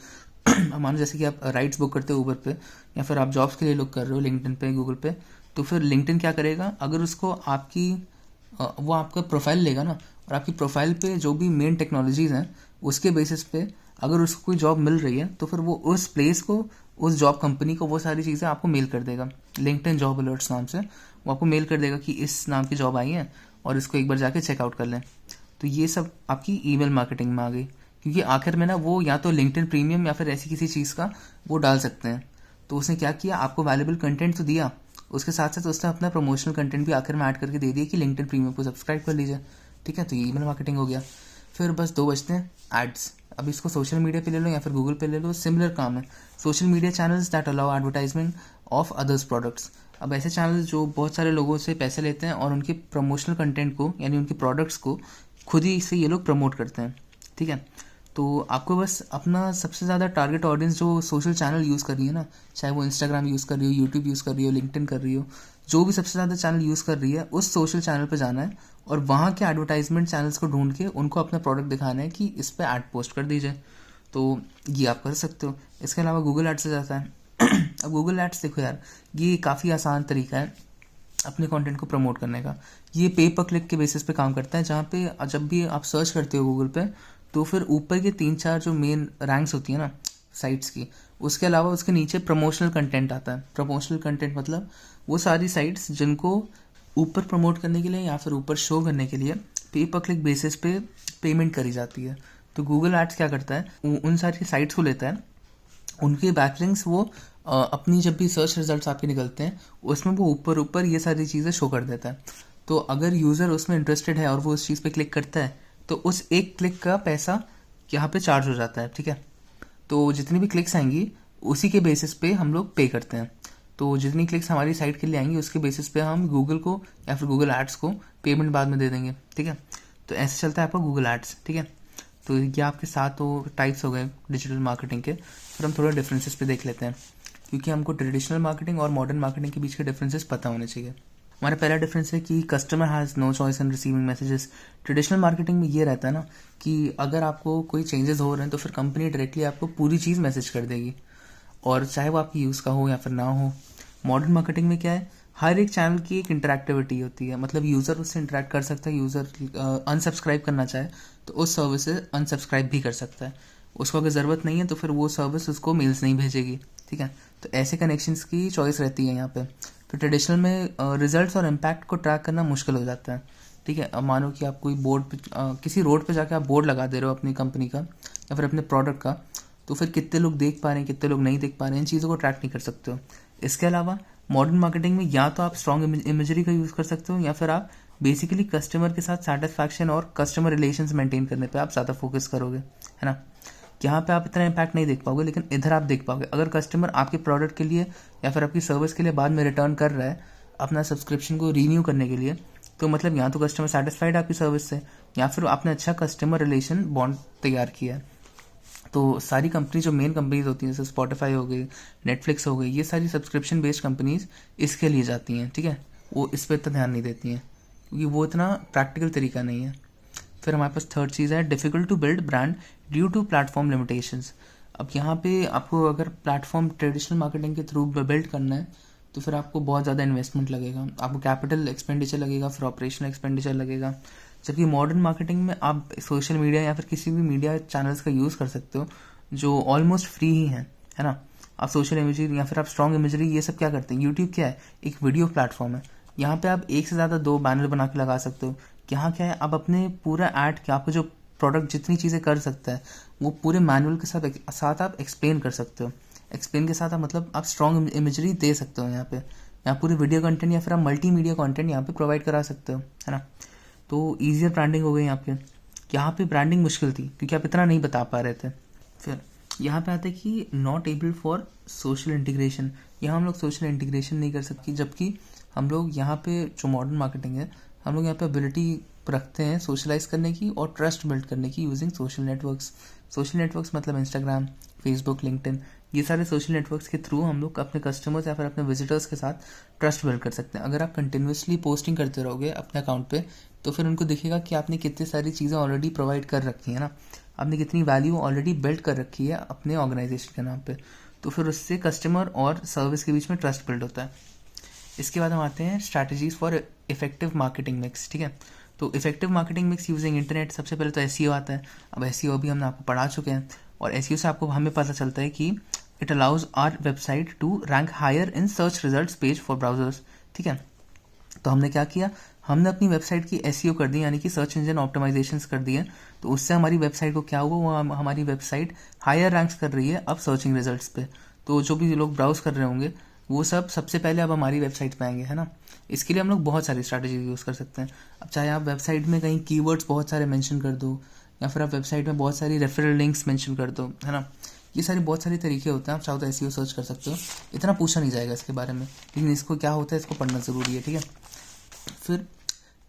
मानो जैसे कि आप राइड्स बुक करते हो ऊबर पे, या फिर आप जॉब्स के लिए लुक कर रहे हो लिंक्डइन पे, गूगल पे, तो फिर लिंक्डइन क्या करेगा, अगर उसको वो आपका प्रोफाइल लेगा ना, और आपकी प्रोफाइल पे जो भी मेन टेक्नोलॉजीज़ हैं उसके बेसिस पे अगर उसको कोई जॉब मिल रही है तो फिर वो उस प्लेस को, उस जॉब कंपनी को वो सारी चीज़ें आपको मेल कर देगा। लिंक्डइन जॉब अलर्ट्स नाम से वो आपको मेल कर देगा कि इस नाम की जॉब आई है और इसको एक बार जाके चेकआउट कर लें। तो ये सब आपकी ईमेल मार्केटिंग में आ गई, क्योंकि आखिर में ना वो या तो लिंक्डइन प्रीमियम या फिर ऐसी किसी चीज़ का वो डाल सकते हैं। तो उसने क्या किया, आपको वैल्यूबल कंटेंट तो दिया, उसके साथ साथ उसने अपना प्रमोशनल कंटेंट भी आखिर में ऐड करके दे दिया कि लिंक्डइन प्रीमियम को सब्सक्राइब कर लीजिए, ठीक है। तो ये ईमेल मार्केटिंग हो गया। फिर बस 2 बचते हैं, एड्स। अब इसको सोशल मीडिया पे ले लो या फिर गूगल पे ले लो, सिमिलर काम है। Social media channels that allow advertisement of others products. अब ऐसे चैनल जो बहुत सारे लोगों से पैसे लेते हैं और उनके प्रमोशनल कंटेंट को, यानी उनके प्रोडक्ट्स को खुद ही से ये लोग प्रमोट करते हैं, ठीक है। तो आपको बस अपना सबसे ज़्यादा टारगेट ऑडियंस जो सोशल चैनल यूज़ कर रही है ना, चाहे वो इंस्टाग्राम यूज़ कर रही हो, यूट्यूब यूज़ कर रही हो, लिंक्डइन कर रही हो, जो भी सबसे ज़्यादा चैनल यूज़ कर रही है उस सोशल चैनल पर जाना है और वहाँ के एडवर्टाइजमेंट चैनल्स को ढूंढ के उनको अपना प्रोडक्ट दिखाना है कि इस पर ऐड पोस्ट कर दीजिए। तो ये आप कर सकते हो। इसके अलावा गूगल एड्स से जाता है। अब गूगल एड्स देखो यार, ये काफ़ी आसान तरीका है अपने कंटेंट को प्रमोट करने का। ये पे पर क्लिक के बेसिस पे काम करता है, जहाँ पे जब भी आप सर्च करते हो गूगल पे तो फिर ऊपर के 3-4 जो मेन रैंक्स होती है ना साइट्स की, उसके अलावा उसके नीचे प्रमोशनल कंटेंट आता है। प्रमोशनल कंटेंट मतलब वो सारी साइट्स जिनको ऊपर प्रमोट करने के लिए या फिर ऊपर शो करने के लिए पे पर क्लिक बेसिस पे पेमेंट करी जाती है। तो गूगल एड्स क्या करता है, उन सारी साइट्स को लेता है, उनके बैकलिंक्स वो अपनी जब भी सर्च रिजल्ट्स आपके निकलते हैं उसमें वो ऊपर ऊपर ये सारी चीज़ें शो कर देता है। तो अगर यूज़र उसमें इंटरेस्टेड है और वो उस चीज़ पे क्लिक करता है तो उस एक क्लिक का पैसा यहाँ पे चार्ज हो जाता है, ठीक है। तो जितनी भी क्लिक्स आएंगी उसी के बेसिस पे हम लोग पे करते हैं। तो जितनी क्लिक्स हमारी साइट के लिए आएंगी उसके बेसिस पे हम गूगल को या फिर गूगल एड्स को पेमेंट बाद में दे देंगे, ठीक है। तो ऐसे चलता है आपका गूगल एड्स, ठीक है। तो ये आपके 7 तो टाइप्स हो गए डिजिटल मार्केटिंग के। फिर हम थोड़ा डिफरेंसेस पे देख लेते हैं, क्योंकि हमको ट्रेडिशनल मार्केटिंग और मॉडर्न मार्केटिंग के बीच के डिफरेंसेस पता होने चाहिए। हमारा पहला डिफरेंस है कि customer has no choice in receiving messages. Traditional marketing में ये रहता है ना कि अगर आपको कोई चेंजेस हो रहे हैं तो फिर कंपनी डायरेक्टली आपको पूरी चीज़ मैसेज कर देगी, और चाहे वो आपकी यूज़ का हो या फिर ना हो। मॉडर्न मार्केटिंग में क्या है, हर एक चैनल की एक इंटरैक्टिविटी होती है, मतलब यूज़र उससे इंटरैक्ट कर सकता है। यूज़र अनसब्सक्राइब करना चाहे तो उस सर्विस से अनसब्सक्राइब भी कर सकता है। उसको अगर ज़रूरत नहीं है तो फिर वो सर्विस उसको मेल्स नहीं भेजेगी, ठीक है। तो ऐसे कनेक्शंस की चॉइस रहती है यहाँ पे। तो ट्रेडिशनल में रिजल्ट्स और इम्पैक्ट को ट्रैक करना मुश्किल हो जाता है, ठीक है। अब मानो कि आप कोई बोर्ड पे किसी रोड पे जाके आप बोर्ड लगा दे रहे हो अपनी कंपनी का या फिर अपने प्रोडक्ट का, तो फिर कितने लोग देख पा रहे हैं कितने लोग नहीं देख पा रहे हैं, इन चीज़ों को ट्रैक नहीं कर सकते हो। इसके अलावा मॉडर्न मार्केटिंग में या तो आप स्ट्रॉन्ग इमेजरी का यूज़ कर सकते हो या फिर आप बेसिकली कस्टमर के साथ सेटिस्फैक्शन और कस्टमर रिलेशंस मेंटेन करने पे आप ज़्यादा फोकस करोगे, है ना। यहाँ पे आप इतना इम्पैक्ट नहीं देख पाओगे, लेकिन इधर आप देख पाओगे। अगर कस्टमर आपके प्रोडक्ट के लिए या फिर आपकी सर्विस के लिए बाद में रिटर्न कर रहा है अपना सब्सक्रिप्शन को रीन्यू करने के लिए, तो मतलब यहाँ तो कस्टमर सेटिस्फाइड आपकी सर्विस से, या फिर आपने अच्छा कस्टमर रिलेशन बॉन्ड तैयार किया है। तो सारी कंपनी जो मेन कंपनीज होती हैं जैसे स्पॉटिफाई हो गई, नेटफ्लिक्स हो गई, ये सारी सब्सक्रिप्शन बेस्ड कंपनीज इसके लिए जाती हैं, ठीक है। वो इस पर इतना ध्यान नहीं देती हैं क्योंकि वो इतना प्रैक्टिकल तरीका नहीं है। फिर हमारे पास थर्ड चीज़ है difficult to build brand due to platform limitations. अब यहाँ पे आपको अगर प्लेटफॉर्म ट्रेडिशनल मार्केटिंग के थ्रू बिल्ड करना है तो फिर आपको बहुत ज़्यादा इन्वेस्टमेंट लगेगा, आपको कैपिटल एक्सपेंडिचर लगेगा, फिर ऑपरेशनल एक्सपेंडिचर लगेगा। जबकि मॉडर्न मार्केटिंग में आप सोशल मीडिया या फिर किसी भी मीडिया चैनल्स का यूज़ कर सकते हो जो ऑलमोस्ट फ्री ही है ना। आप सोशल इमेजरी या फिर आप स्ट्रॉन्ग इमेजरी ये सब क्या करते हैं, यूट्यूब क्या है, एक वीडियो प्लेटफॉर्म है। यहाँ पे आप एक से ज़्यादा 2 बैनर बना के लगा सकते हो। यहाँ क्या है, आप अपने पूरा ऐड के आपको जो प्रोडक्ट जितनी चीज़ें कर सकता है वो पूरे मैनुअल के साथ आप एक्सप्लेन कर सकते हो। एक्सप्लेन के साथ आप मतलब आप स्ट्रॉन्ग इमेजरी दे सकते हो। यहाँ पूरी वीडियो कंटेंट या फिर आप मल्टीमीडिया कंटेंट यहाँ पे प्रोवाइड करा सकते हो, है ना। तो ईजियर ब्रांडिंग हो गई यहाँ पे ब्रांडिंग मुश्किल थी क्योंकि आप इतना नहीं बता पा रहे थे। फिर यहाँ पे आता है कि not able for social integration. यहाँ हम लोग सोशल इंटीग्रेशन नहीं कर सकते, जबकि हम लोग यहाँ पे जो मॉडर्न मार्केटिंग है हम लोग यहाँ पे एबिलिटी रखते हैं सोशलाइज करने की और ट्रस्ट बिल्ड करने की using social networks. Social networks मतलब इंस्टाग्राम, फेसबुक, लिंक्डइन, ये सारे सोशल नेटवर्क्स के थ्रू हम लोग अपने कस्टमर्स या फिर अपने विजिटर्स के साथ ट्रस्ट बिल्ड कर सकते हैं। अगर आप कंटिन्यूसली पोस्टिंग करते रहोगे अपने अकाउंट पे तो फिर उनको दिखेगा कि आपने कितनी सारी चीज़ें ऑलरेडी प्रोवाइड कर रखी है ना, आपने कितनी वैल्यू ऑलरेडी बिल्ड कर रखी है अपने ऑर्गेनाइजेशन के नाम पे। तो फिर उससे कस्टमर और सर्विस के बीच में ट्रस्ट बिल्ड होता है। इसके बाद हम आते हैं strategies for effective marketing mix, ठीक है। तो effective marketing mix using internet, सबसे पहले तो एसईओ आता है। अब एसईओ भी हमने आपको पढ़ा चुके हैं, और एसईओ से आपको हमें पता चलता है कि it allows our website to rank higher in search results page for browsers, ठीक है। तो हमने क्या किया, हमने अपनी वेबसाइट की एसईओ कर दी, यानी कि सर्च इंजन ऑप्टिमाइजेशंस कर दिए। तो उससे हमारी वेबसाइट को क्या हुआ, वो हमारी वेबसाइट हायर रैंक्स कर रही है अब सर्चिंग रिजल्ट्स पे। तो जो भी लोग ब्राउज कर रहे होंगे वो सब सबसे पहले अब हमारी वेबसाइट पे आएंगे, है ना। इसके लिए हम लोग बहुत सारी स्ट्रैटेजी यूज़ कर सकते हैं। अब चाहे आप वेबसाइट में कहीं कीवर्ड्स बहुत सारे मेंशन कर दो, या फिर आप वेबसाइट में बहुत सारी रेफरल लिंक्स मेंशन कर दो, है ना। ये सारे बहुत सारे तरीके होते हैं, आप चाहो तो एसईओ सर्च कर सकते हो। इतना पूछा नहीं जाएगा इसके बारे में, लेकिन इसको क्या होता है इसको पढ़ना ज़रूरी है, ठीक है। फिर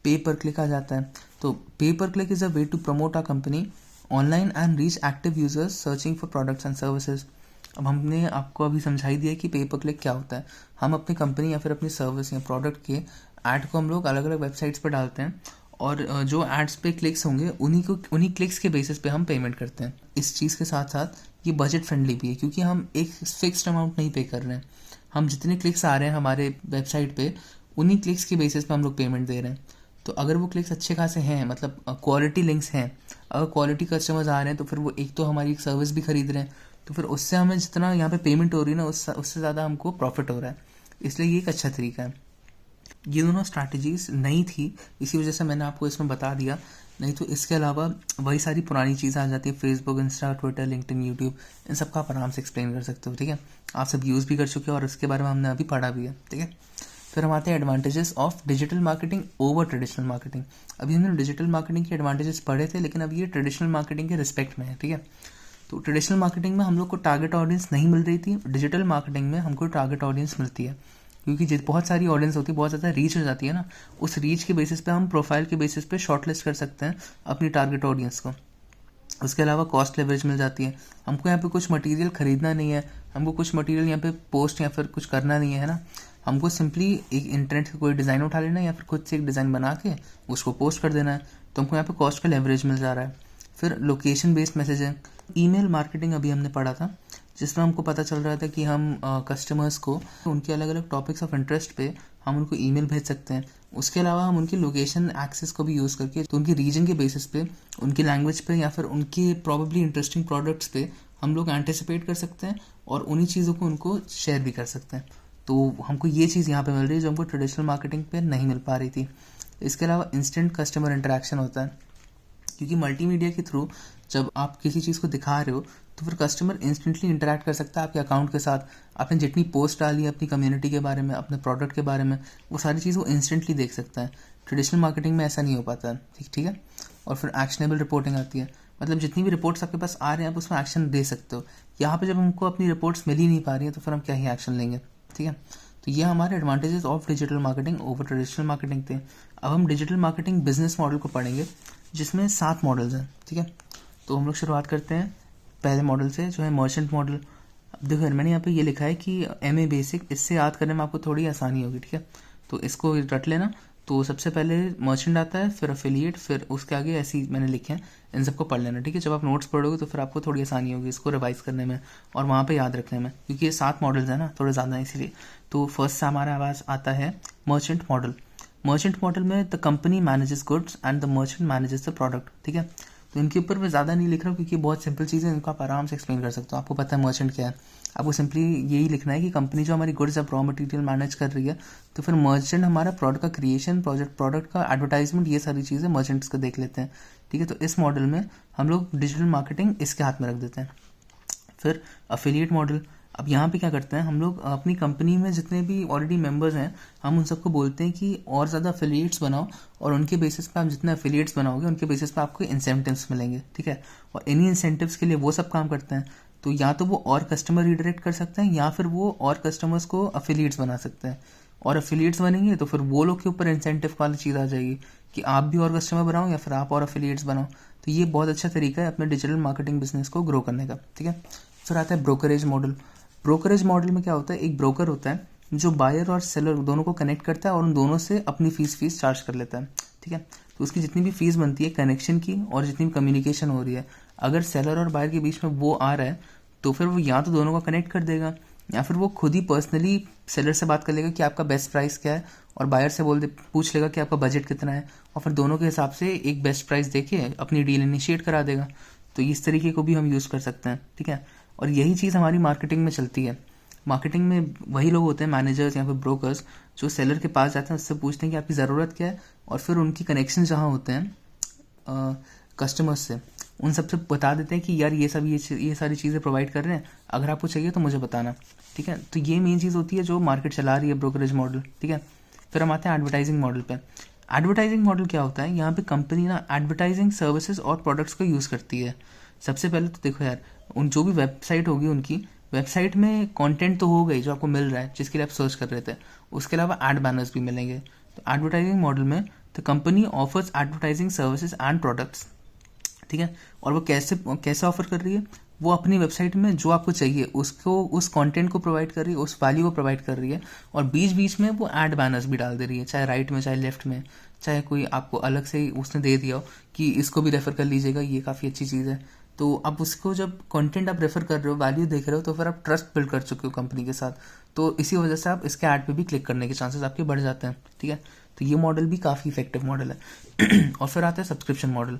पे पर क्लिक आ जाता है। तो pay per click is a way to promote a company online and reach active users searching for products and services. अब हमने आपको अभी समझाई दिया कि पे पर क्लिक क्या होता है। हम अपनी कंपनी या फिर अपनी सर्विस या प्रोडक्ट के ऐड को हम लोग अलग अलग वेबसाइट्स पर डालते हैं, और जो एड्स पे क्लिक्स होंगे उन्हीं क्लिक्स के बेसिस पे हम पेमेंट करते हैं। इस चीज़ के साथ साथ ये बजट फ्रेंडली भी है क्योंकि हम एक फिक्स्ड अमाउंट नहीं पे कर रहे हैं। हम जितने क्लिक्स आ रहे हैं हमारे वेबसाइट पे उन्हीं क्लिक्स के बेसिस पे हम लोग पेमेंट दे रहे हैं। तो अगर वो क्लिक्स अच्छे खासे हैं, मतलब क्वालिटी लिंक्स हैं, अगर क्वालिटी कस्टमर्स आ रहे हैं, तो फिर वो एक तो हमारी सर्विस भी खरीद रहे हैं, तो फिर उससे हमें जितना यहाँ पे पेमेंट हो रही है ना, उससे ज़्यादा हमको प्रॉफिट हो रहा है। इसलिए ये एक अच्छा तरीका है। ये दोनों स्ट्रैटेजीज नई थी, इसी वजह से मैंने आपको इसमें बता दिया। नहीं तो इसके अलावा वही सारी पुरानी चीज़ें आ जाती है, Facebook, Insta, Twitter, LinkedIn, YouTube, इन सब का आप आराम से एक्सप्लेन कर सकते हो। ठीक है, आप सब यूज़ भी कर चुके हो और उसके बारे में हमने अभी पढ़ा भी है। ठीक है, फिर हम आते हैं advantages of digital marketing over traditional marketing. अभी हमने डिजिटल मार्केटिंग के एडवांटेजेस पढ़े थे, लेकिन अब ये ट्रेडिशनल मार्केटिंग के रिस्पेक्ट में है। ठीक है, तो ट्रेडिशनल मार्केटिंग में हम लोग को टारगेट ऑडियंस नहीं मिल रही थी, डिजिटल मार्केटिंग में हमको टारगेट ऑडियंस मिलती है, क्योंकि बहुत सारी ऑडियंस होती है, बहुत ज़्यादा रीच हो जाती है ना, उस रीच के बेसिस पे हम प्रोफाइल के बेसिस पे शॉर्टलिस्ट कर सकते हैं अपनी टारगेट ऑडियंस को। उसके अलावा कॉस्ट लेवरेज मिल जाती है, हमको यहाँ पे कुछ मटेरियल खरीदना नहीं है, हमको कुछ मटेरियल यहाँ पे पोस्ट या फिर कुछ करना नहीं है ना, हमको सिंपली एक इंटरनेट से कोई डिज़ाइन उठा लेना है या फिर खुद से एक डिज़ाइन बना के उसको पोस्ट कर देना है, तो हमको यहाँ पे कॉस्ट का लेवरेज मिल जा रहा है। फिर location based messaging, email marketing अभी हमने पढ़ा था, जिसमें हमको पता चल रहा था कि हम कस्टमर्स को उनके अलग अलग टॉपिक्स ऑफ इंटरेस्ट पे हम उनको ईमेल भेज सकते हैं। उसके अलावा हम उनकी लोकेशन एक्सेस को भी यूज़ करके, तो उनकी रीजन के बेसिस पे, उनकी लैंग्वेज पे या फिर उनके प्रॉबेबली इंटरेस्टिंग प्रोडक्ट्स पे हम लोग एंटिसिपेट कर सकते हैं और उन्हीं चीज़ों को उनको शेयर भी कर सकते हैं। तो हमको ये चीज़ यहाँ पे मिल रही है जो हमको ट्रेडिशनल मार्केटिंग पे नहीं मिल पा रही थी। इसके अलावा इंस्टेंट कस्टमर इंटरेक्शन होता है, क्योंकि मल्टीमीडिया के थ्रू जब आप किसी चीज़ को दिखा रहे हो तो फिर कस्टमर इंस्टेंटली इंटरेक्ट कर सकता है आपके अकाउंट के साथ। आपने जितनी पोस्ट डाली है अपनी कम्युनिटी के बारे में, अपने प्रोडक्ट के बारे में, वो सारी चीज़ वो इंस्टेंटली देख सकता है। ट्रेडिशनल मार्केटिंग में ऐसा नहीं हो पाता है। ठीक है। और फिर एक्शनेबल रिपोर्टिंग आती है, मतलब जितनी भी रिपोर्ट्स आपके पास आ रहे हैं आप उसमें एक्शन दे सकते हो। यहाँ पे जब हमको अपनी रिपोर्ट्स मिल ही नहीं पा रही है तो फिर हम क्या ही एक्शन लेंगे। ठीक है, तो ये हमारे advantages of digital marketing over traditional marketing थे। अब हम डिजिटल मार्केटिंग बिजनेस मॉडल को पढ़ेंगे, जिसमें 7 मॉडल्स हैं। ठीक है, तो हम लोग शुरुआत करते हैं पहले मॉडल से, जो है मर्चेंट मॉडल। अब देखो यार, मैंने यहाँ पे ये लिखा है कि MA बेसिक, इससे याद करने में आपको थोड़ी आसानी होगी। ठीक है, तो इसको रट लेना। तो सबसे पहले मर्चेंट आता है, फिर अफिलिएट, फिर उसके आगे ऐसे ही मैंने लिखे हैं, इन सबको पढ़ लेना। ठीक है, जब आप नोट्स पढ़ोगे तो फिर आपको थोड़ी आसानी होगी इसको रिवाइज करने में और वहाँ पे याद रखने में, क्योंकि ये 7 मॉडल्स हैं ना, थोड़े ज़्यादा हैं इसीलिए। तो फर्स्ट से हमारा आवाज़ आता है मर्चेंट मॉडल। मर्चेंट मॉडल में the company manages goods and the merchant manages the product. ठीक है, तो इनके ऊपर मैं ज़्यादा नहीं लिख रहा हूँ क्योंकि बहुत सिंपल चीज़ें, इनको आप आराम से एक्सप्लेन कर सकते हो। आपको पता है मर्चेंट क्या है, आपको सिंपली यही लिखना है कि कंपनी जो हमारी गुड्स या रॉ मटेरियल मैनेज कर रही है, तो फिर मर्चेंट हमारा प्रोडक्ट का क्रिएशन, प्रोडक्ट का एडवर्टाइजमेंट, ये सारी चीज़ें मर्चेंट्स का देख लेते हैं। ठीक है, तो इस मॉडल में हम लोग डिजिटल मार्केटिंग इसके हाथ में रख देते हैं। फिर अफिलिएट मॉडल, अब यहाँ पे क्या करते हैं हम लोग, अपनी कंपनी में जितने भी ऑलरेडी मेंबर्स हैं हम उन सबको बोलते हैं कि और ज़्यादा अफिलिएट्स बनाओ, और उनके बेसिस पे आप जितने अफिलिएट्स बनाओगे उनके बेसिस पे आपको इंसेंटिव्स मिलेंगे। ठीक है, और इन्हीं इंसेंटिव्स के लिए वो सब काम करते हैं। तो या तो वो और कस्टमर रिडायरेक्ट कर सकते हैं या फिर वो और कस्टमर्स को अफिलिएट्स बना सकते हैं, और अफिलिएट्स बनेंगे तो फिर वो लोग के ऊपर इंसेंटिव वाली चीज़ आ जाएगी कि आप भी और कस्टमर बनाओ या फिर आप और अफिलिएट्स बनाओ। तो ये बहुत अच्छा तरीका है अपने डिजिटल मार्केटिंग बिजनेस को ग्रो करने का। ठीक है, फिर आता है ब्रोकरेज मॉडल। ब्रोकरेज मॉडल में क्या होता है, एक ब्रोकर होता है जो बायर और सेलर दोनों को कनेक्ट करता है और उन दोनों से अपनी फीस चार्ज कर लेता है। ठीक है, तो उसकी जितनी भी फीस बनती है कनेक्शन की और जितनी भी कम्युनिकेशन हो रही है, अगर सेलर और बायर के बीच में वो आ रहा है तो फिर वो या तो दोनों को कनेक्ट कर देगा या फिर वो खुद ही पर्सनली सेलर से बात कर लेगा कि आपका बेस्ट प्राइस क्या है, और बायर से पूछ लेगा कि आपका बजट कितना है, और फिर दोनों के हिसाब से एक बेस्ट प्राइस देके अपनी डील इनिशिएट करा देगा। तो इस तरीके को भी हम यूज़ कर सकते हैं। ठीक है, और यही चीज़ हमारी मार्केटिंग में चलती है। मार्केटिंग में वही लोग होते हैं, मैनेजर्स या फिर ब्रोकर्स, जो सेलर के पास जाते हैं, उससे पूछते हैं कि आपकी ज़रूरत क्या है, और फिर उनकी कनेक्शन जहाँ होते हैं कस्टमर्स से, उन सबसे बता देते हैं कि यार ये सारी चीज़ें प्रोवाइड कर रहे हैं, अगर आपको चाहिए तो मुझे बताना। ठीक है, तो ये मेन चीज़ होती है जो मार्केट चला रही है ब्रोकरेज मॉडल। ठीक है, फिर हम आते हैं एडवर्टाइजिंग मॉडल पे। एडवर्टाइजिंग मॉडल क्या होता है, यहाँ पे कंपनी ना एडवर्टाइजिंग सर्विसेज और प्रोडक्ट्स को यूज़ करती है। सबसे पहले तो देखो यार, उन जो भी वेबसाइट होगी उनकी वेबसाइट में कंटेंट तो हो गई जो आपको मिल रहा है, जिसके लिए आप सर्च कर रहे थे, उसके अलावा एड बैनर्स भी मिलेंगे। तो एडवर्टाइजिंग मॉडल में the company offers advertising services and products. ठीक है, और वो कैसे ऑफर कर रही है, वो अपनी वेबसाइट में जो आपको चाहिए उसको, उस कंटेंट को प्रोवाइड कर रही है, उस वैल्यू को प्रोवाइड कर रही है, और बीच बीच में वो एड बैनर्स भी डाल दे रही है, चाहे राइट में चाहे लेफ्ट में, चाहे कोई आपको अलग से उसने दे दिया हो कि इसको भी रेफर कर लीजिएगा, ये काफ़ी अच्छी चीज़ है। तो अब उसको जब कंटेंट आप रेफर कर रहे हो, वैल्यू देख रहे हो, तो फिर आप ट्रस्ट बिल्ड कर चुके हो कंपनी के साथ, तो इसी वजह से आप इसके ऐड पे भी क्लिक करने के चांसेस आपके बढ़ जाते हैं। ठीक है, तो ये मॉडल भी काफ़ी इफेक्टिव मॉडल है। और फिर आता है सब्सक्रिप्शन मॉडल।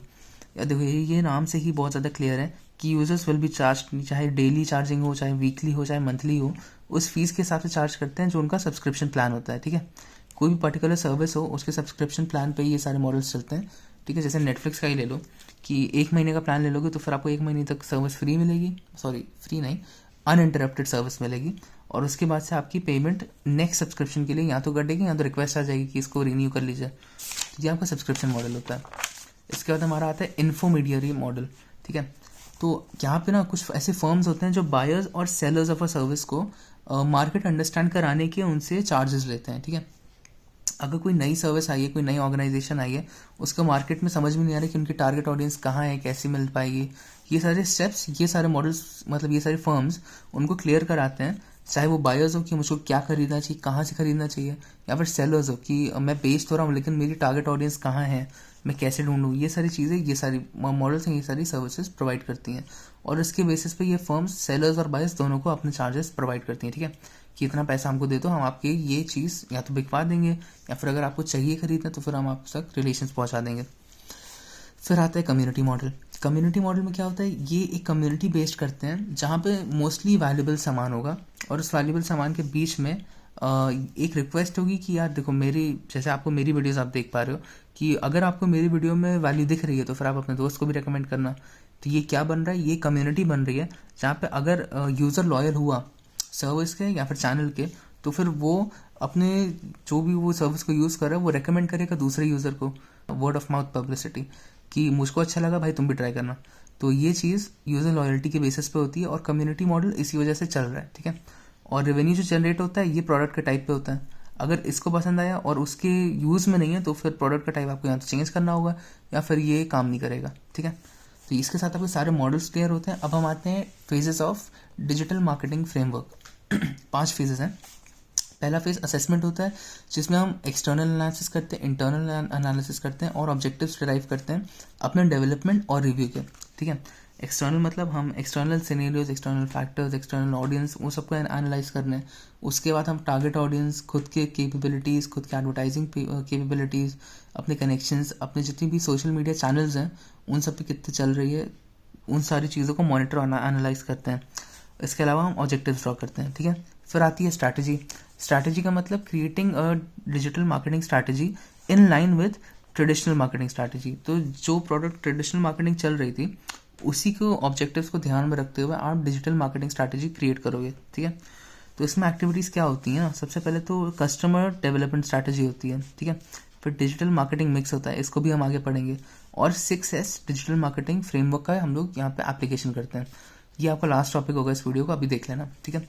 या देखो ये नाम से ही बहुत ज़्यादा क्लियर है कि यूजर्स विल बी चार्ज, चाहे डेली चार्जिंग हो, चाहे वीकली हो, चाहे मंथली हो, उस फीस के हिसाब से चार्ज करते हैं जो उनका सब्सक्रिप्शन प्लान होता है। ठीक है, कोई भी पर्टिकुलर सर्विस हो उसके सब्सक्रिप्शन प्लान पे ही ये सारे मॉडल्स चलते हैं। ठीक है, जैसे नेटफ्लिक्स का ही ले लो कि 1 महीने का प्लान ले लोगे तो फिर आपको 1 महीने तक सर्विस फ्री मिलेगी, सॉरी फ्री नहीं, अनइंटरप्टेड सर्विस मिलेगी। और उसके बाद से आपकी पेमेंट नेक्स्ट सब्सक्रिप्शन के लिए या तो कटेगी या तो रिक्वेस्ट आ जाएगी कि इसको रिन्यू कर लीजिए। तो ये आपका सब्सक्रिप्शन मॉडल होता है। इसके बाद हमारा आता है इन्फोमीडियरी मॉडल। ठीक है, तो यहाँ पे ना कुछ ऐसे फर्म्स होते हैं जो बायर्स और सेलर्स ऑफ अ सर्विस को मार्केट अंडरस्टैंड कराने के उनसे चार्जेस लेते हैं। ठीक है, अगर कोई नई सर्विस आई है, कोई नई ऑर्गेनाइजेशन आई है, उसका मार्केट में समझ में नहीं आ रहा कि उनकी टारगेट ऑडियंस कहाँ है, कैसे मिल पाएगी, ये सारे स्टेप्स, ये सारे मॉडल्स, मतलब ये सारे फर्म्स उनको क्लियर कराते हैं। चाहे वो बायर्स हो कि मुझको क्या खरीदना चाहिए, कहाँ से खरीदना चाहिए, या फिर सेलर्स हो कि मैं बेच तो रहा हूँ लेकिन मेरी टारगेट ऑडियंस कहाँ है, मैं कैसे ढूंढूँ, ये सारी चीज़ें, ये सारी मॉडल्स हैं, ये सारी सर्विसेज प्रोवाइड करती हैं। और इसके बेसिस पे ये फर्म्स सेलर्स और बायर्स दोनों को अपने चार्जेस प्रोवाइड करती हैं। ठीक है, कि इतना पैसा हमको दे दो, हम आपके ये चीज़ या तो बिकवा देंगे या फिर अगर आपको चाहिए खरीदना तो फिर हम आप तक रिलेशंस पहुंचा देंगे। फिर आता है कम्युनिटी मॉडल। कम्युनिटी मॉडल में क्या होता है, ये एक कम्युनिटी बेस्ड करते हैं जहाँ पे मोस्टली वैल्यूबल सामान होगा और उस वैल्यूबल सामान के बीच में एक रिक्वेस्ट होगी कि यार देखो मेरी, जैसे आपको मेरी वीडियोस आप देख पा रहे हो कि अगर आपको मेरी वीडियो में वैल्यू दिख रही है तो फिर आप अपने दोस्त को भी रेकमेंड करना। तो ये क्या बन रहा है, ये कम्युनिटी बन रही है जहाँ पे अगर यूज़र लॉयल हुआ सर्विस के या फिर चैनल के तो फिर वो अपने जो भी वो सर्विस को यूज़ कर रहा है वो रेकमेंड करेगा दूसरे यूज़र को, वर्ड ऑफ माउथ पब्लिसिटी, कि मुझको अच्छा लगा भाई तुम भी ट्राई करना। तो ये चीज़ यूज़र लॉयल्टी के बेसिस पे होती है और कम्युनिटी मॉडल इसी वजह से चल रहा है। ठीक है, और रेवेन्यू जो जनरेट होता है ये प्रोडक्ट के टाइप पे होता है। अगर इसको पसंद आया और उसके यूज़ में नहीं है तो फिर प्रोडक्ट का टाइप आपको यहाँ तो चेंज करना होगा या फिर ये काम नहीं करेगा। ठीक है, तो इसके साथ आपके सारे मॉडल्स क्लियर होते हैं। अब हम आते हैं phases of digital marketing framework. 5 phases हैं। पहला फेज असेसमेंट होता है जिसमें हम एक्सटर्नल एनालिसिस करते हैं, इंटरनल एनालिसिस करते हैं और ऑब्जेक्टिव्स डिराइव करते हैं अपने डेवलपमेंट और रिव्यू के। ठीक है, एक्सटर्नल मतलब हम external scenarios, external factors, external audience, वो सबको एनालाइज करना है। उसके बाद हम टारगेट ऑडियंस, खुद के कैपेबिलिटीज़, खुद के एडवर्टाइजिंग कैपेबिलिटीज़, अपने कनेक्शंस, अपने जितनी भी सोशल मीडिया चैनल्स हैं उन सब पे कितने चल रही है, उन सारी चीज़ों को मॉनिटर और एनालाइज करते हैं। इसके अलावा हम ऑब्जेक्टिव्स ड्रॉ करते हैं। ठीक है, फिर आती है स्ट्रैटेजी। स्ट्रैटेजी का मतलब creating a digital marketing strategy in line with traditional marketing strategy. तो जो प्रोडक्ट ट्रेडिशनल मार्केटिंग चल रही थी उसी को ऑब्जेक्टिव्स को ध्यान में रखते हुए आप डिजिटल मार्केटिंग स्ट्रैटेजी क्रिएट करोगे। ठीक है, तो इसमें एक्टिविटीज़ क्या होती हैं, सबसे पहले तो कस्टमर डेवलपमेंट स्ट्रैटेजी होती है। ठीक है, फिर डिजिटल मार्केटिंग मिक्स होता है, इसको भी हम आगे पढ़ेंगे। और 6S डिजिटल मार्केटिंग फ्रेमवर्क का हम लोग यहाँ पे एप्लीकेशन करते हैं। ये आपका लास्ट टॉपिक होगा इस वीडियो को, अभी देख लेना। ठीक है,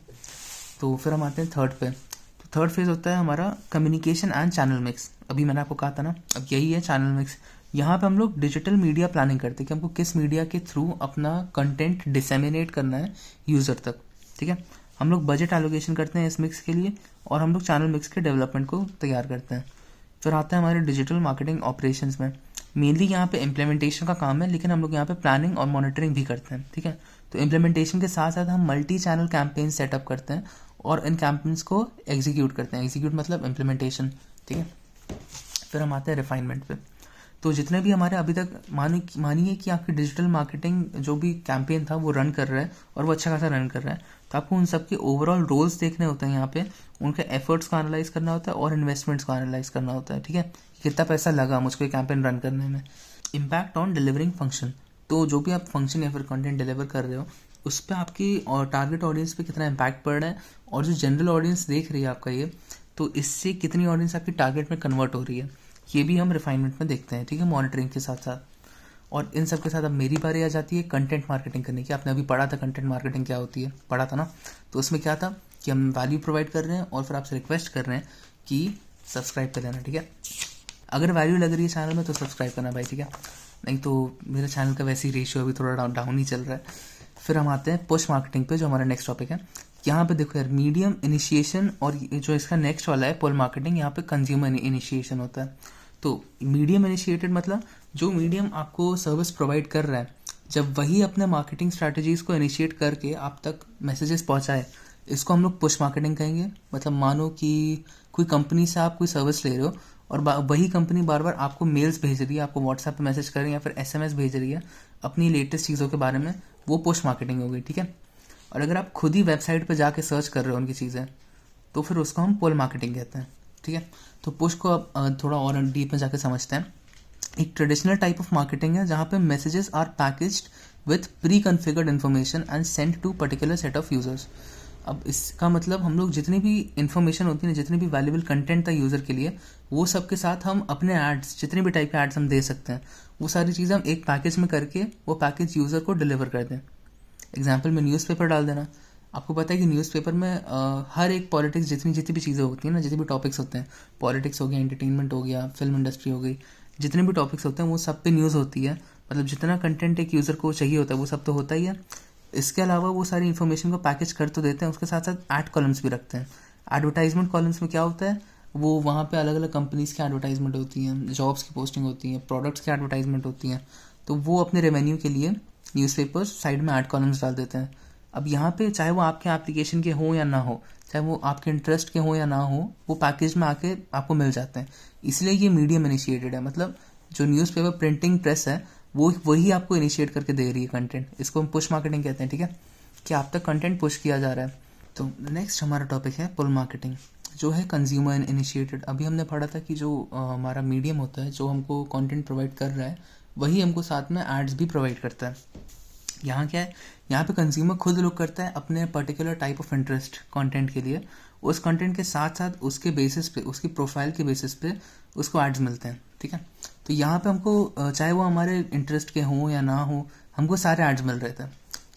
तो फिर हम आते हैं थर्ड पे। तो थर्ड फेज होता है हमारा कम्युनिकेशन एंड चैनल मिक्स। अभी मैंने आपको कहा था ना, अब यही है चैनल मिक्स। यहाँ पे हम लोग डिजिटल मीडिया प्लानिंग करते हैं कि हमको किस मीडिया के थ्रू अपना कंटेंट डिसेमिनेट करना है यूज़र तक। ठीक है, हम लोग बजट एलोकेशन करते हैं इस मिक्स के लिए और हम लोग चैनल मिक्स के डेवलपमेंट को तैयार करते हैं। फिर आता है हमारे डिजिटल मार्केटिंग ऑपरेशंस में। मेनली यहाँ पे इम्प्लीमेंटेशन का काम है लेकिन हम लोग यहाँ पे प्लानिंग और मॉनिटरिंग भी करते हैं। ठीक है, तो इम्प्लीमेंटेशन के साथ साथ हम मल्टी चैनल कैंपेन सेटअप करते हैं और इन कैंपेन्स को एग्जीक्यूट करते हैं। एग्जीक्यूट मतलब इम्प्लीमेंटेशन। ठीक है, फिर हम आते हैं रिफाइनमेंट पे। तो जितने भी हमारे अभी तक मानिए कि आपकी डिजिटल मार्केटिंग जो भी कैंपेन था वो रन कर रहा है और वो अच्छा खासा रन कर रहा है, तो आपको उन सबके ओवरऑल रोल्स देखने होते हैं। यहाँ पे उनके एफर्ट्स को एनालाइज करना होता है और इन्वेस्टमेंट्स को एनालाइज करना होता है। ठीक है, कितना पैसा लगा मुझको ये कैंपेन रन करने में। इम्पैक्ट ऑन डिलीवरिंग फंक्शन, तो जो भी आप फंक्शन या फिर कंटेंट डिलीवर कर रहे हो उस पर आपकी और टारगेट ऑडियंस पे कितना इम्पैक्ट पड़ रहा है और जो जनरल ऑडियंस देख रही है आपका ये, तो इससे कितनी ऑडियंस आपकी टारगेट में कन्वर्ट हो रही है, ये भी हम रिफाइनमेंट में देखते हैं। ठीक है, मॉनिटरिंग के साथ साथ। और इन सब के साथ अब मेरी बारी आ जाती है कंटेंट मार्केटिंग करने की। आपने अभी पढ़ा था कंटेंट मार्केटिंग क्या होती है, पढ़ा था ना। तो उसमें क्या था कि हम वैल्यू प्रोवाइड कर रहे हैं और फिर आपसे रिक्वेस्ट कर रहे हैं कि सब्सक्राइब कर लेना। ठीक है, अगर वैल्यू लग रही है चैनल में तो सब्सक्राइब करना भाई। ठीक है, नहीं तो मेरे चैनल का वैसे ही रेशियो अभी थोड़ा डाउन ही चल रहा है। फिर हम आते हैं पुश मार्केटिंग पे, जो हमारा नेक्स्ट टॉपिक है। यहाँ पे देखो यार, मीडियम इनिशिएशन और जो इसका नेक्स्ट वाला है पुल मार्केटिंग, यहाँ पे कंज्यूमर इनिशिएशन होता है। तो मीडियम इनिशिएटेड मतलब जो मीडियम आपको सर्विस प्रोवाइड कर रहा है, जब वही अपने मार्केटिंग स्ट्रैटेजीज को इनिशिएट करके आप तक मैसेजेस पहुंचाए, इसको हम लोग पुश मार्केटिंग कहेंगे। मतलब मानो कि कोई कंपनी से आप कोई सर्विस ले रहे हो और वही कंपनी बार बार आपको मेल्स भेज रही है, आपको व्हाट्सएप पे मैसेज कर रही है या फिर एसएमएस भेज रही है अपनी लेटेस्ट चीज़ों के बारे में, वो पुश मार्केटिंग हो गई, ठीक है। और अगर आप खुद ही वेबसाइट पे जाके सर्च कर रहे हो उनकी चीज़ें, तो फिर उसको हम पुल मार्केटिंग कहते हैं, ठीक है। तो पुश को अब थोड़ा और डीप में जाके समझते हैं। एक ट्रेडिशनल टाइप ऑफ मार्केटिंग है जहाँ पे messages are packaged with pre configured information and sent to particular set of users. अब इसका मतलब हम लोग जितनी भी इन्फॉर्मेशन होती है, जितनी भी वैल्यूबल कंटेंट था यूज़र के लिए, वो सब के साथ हम अपने एड्स, जितने भी टाइप के एड्स हम दे सकते हैं, वो सारी चीज़ें हम एक पैकेज में करके वो पैकेज यूज़र को डिलीवर कर दें। एग्जाम्पल में न्यूज़पेपर डाल देना। आपको पता है कि न्यूज़पेपर में हर एक पॉलिटिक्स, जितनी जितनी भी चीज़ें होती हैं ना, जितने भी टॉपिक्स होते हैं, पॉलिटिक्स हो गया, एंटरटेनमेंट हो गया, फिल्म इंडस्ट्री हो गई, जितने भी टॉपिक्स होते हैं वो सब पे न्यूज़ होती है। मतलब जितना कंटेंट एक यूज़र को चाहिए होता है वो सब तो होता ही है। इसके अलावा वो सारी इन्फॉर्मेशन को पैकेज कर तो देते हैं, उसके साथ साथ एड कॉलम्स भी रखते हैं। एडवर्टाइजमेंट कॉलम्स में क्या होता है, वो वहाँ पे अलग अलग कंपनीज़ की एडवर्टाइजमेंट होती हैं, जॉब्स की पोस्टिंग होती हैं, प्रोडक्ट्स की एडवर्टाइजमेंट होती हैं। तो वो अपने रेवेन्यू के लिए न्यूज़पेपर्स साइड में एड कॉलम्स डाल देते हैं। अब यहाँ पे चाहे वो आपके एप्लीकेशन के हो या ना हो, चाहे वो आपके इंटरेस्ट के हो या ना हो, वो पैकेज में आके आपको मिल जाते हैं। इसलिए ये मीडियम इनिशिएटेड है। मतलब जो न्यूज़पेपर प्रिंटिंग प्रेस है वो वही आपको इनिशिएट करके दे रही है कंटेंट। इसको हम पुश मार्केटिंग कहते हैं, ठीक है, कि आप तक कंटेंट पुश किया जा रहा है। तो नेक्स्ट हमारा टॉपिक है पुल मार्केटिंग, जो है कंज्यूमर इनिशिएटेड। अभी हमने पढ़ा था कि जो हमारा मीडियम होता है, जो हमको कंटेंट प्रोवाइड कर रहा है, वही हमको साथ में एड्स भी प्रोवाइड करता है। यहाँ क्या है, यहाँ पे कंज्यूमर खुद लुक करता है अपने particular type of interest content के लिए। उस कंटेंट के साथ साथ उसके बेसिस पे, उसकी प्रोफाइल के बेसिस पे उसको एड्स मिलते हैं, ठीक है। तो यहाँ पे हमको चाहे वो हमारे इंटरेस्ट के हों या ना हो, हमको सारे एड्स मिल रहे थे।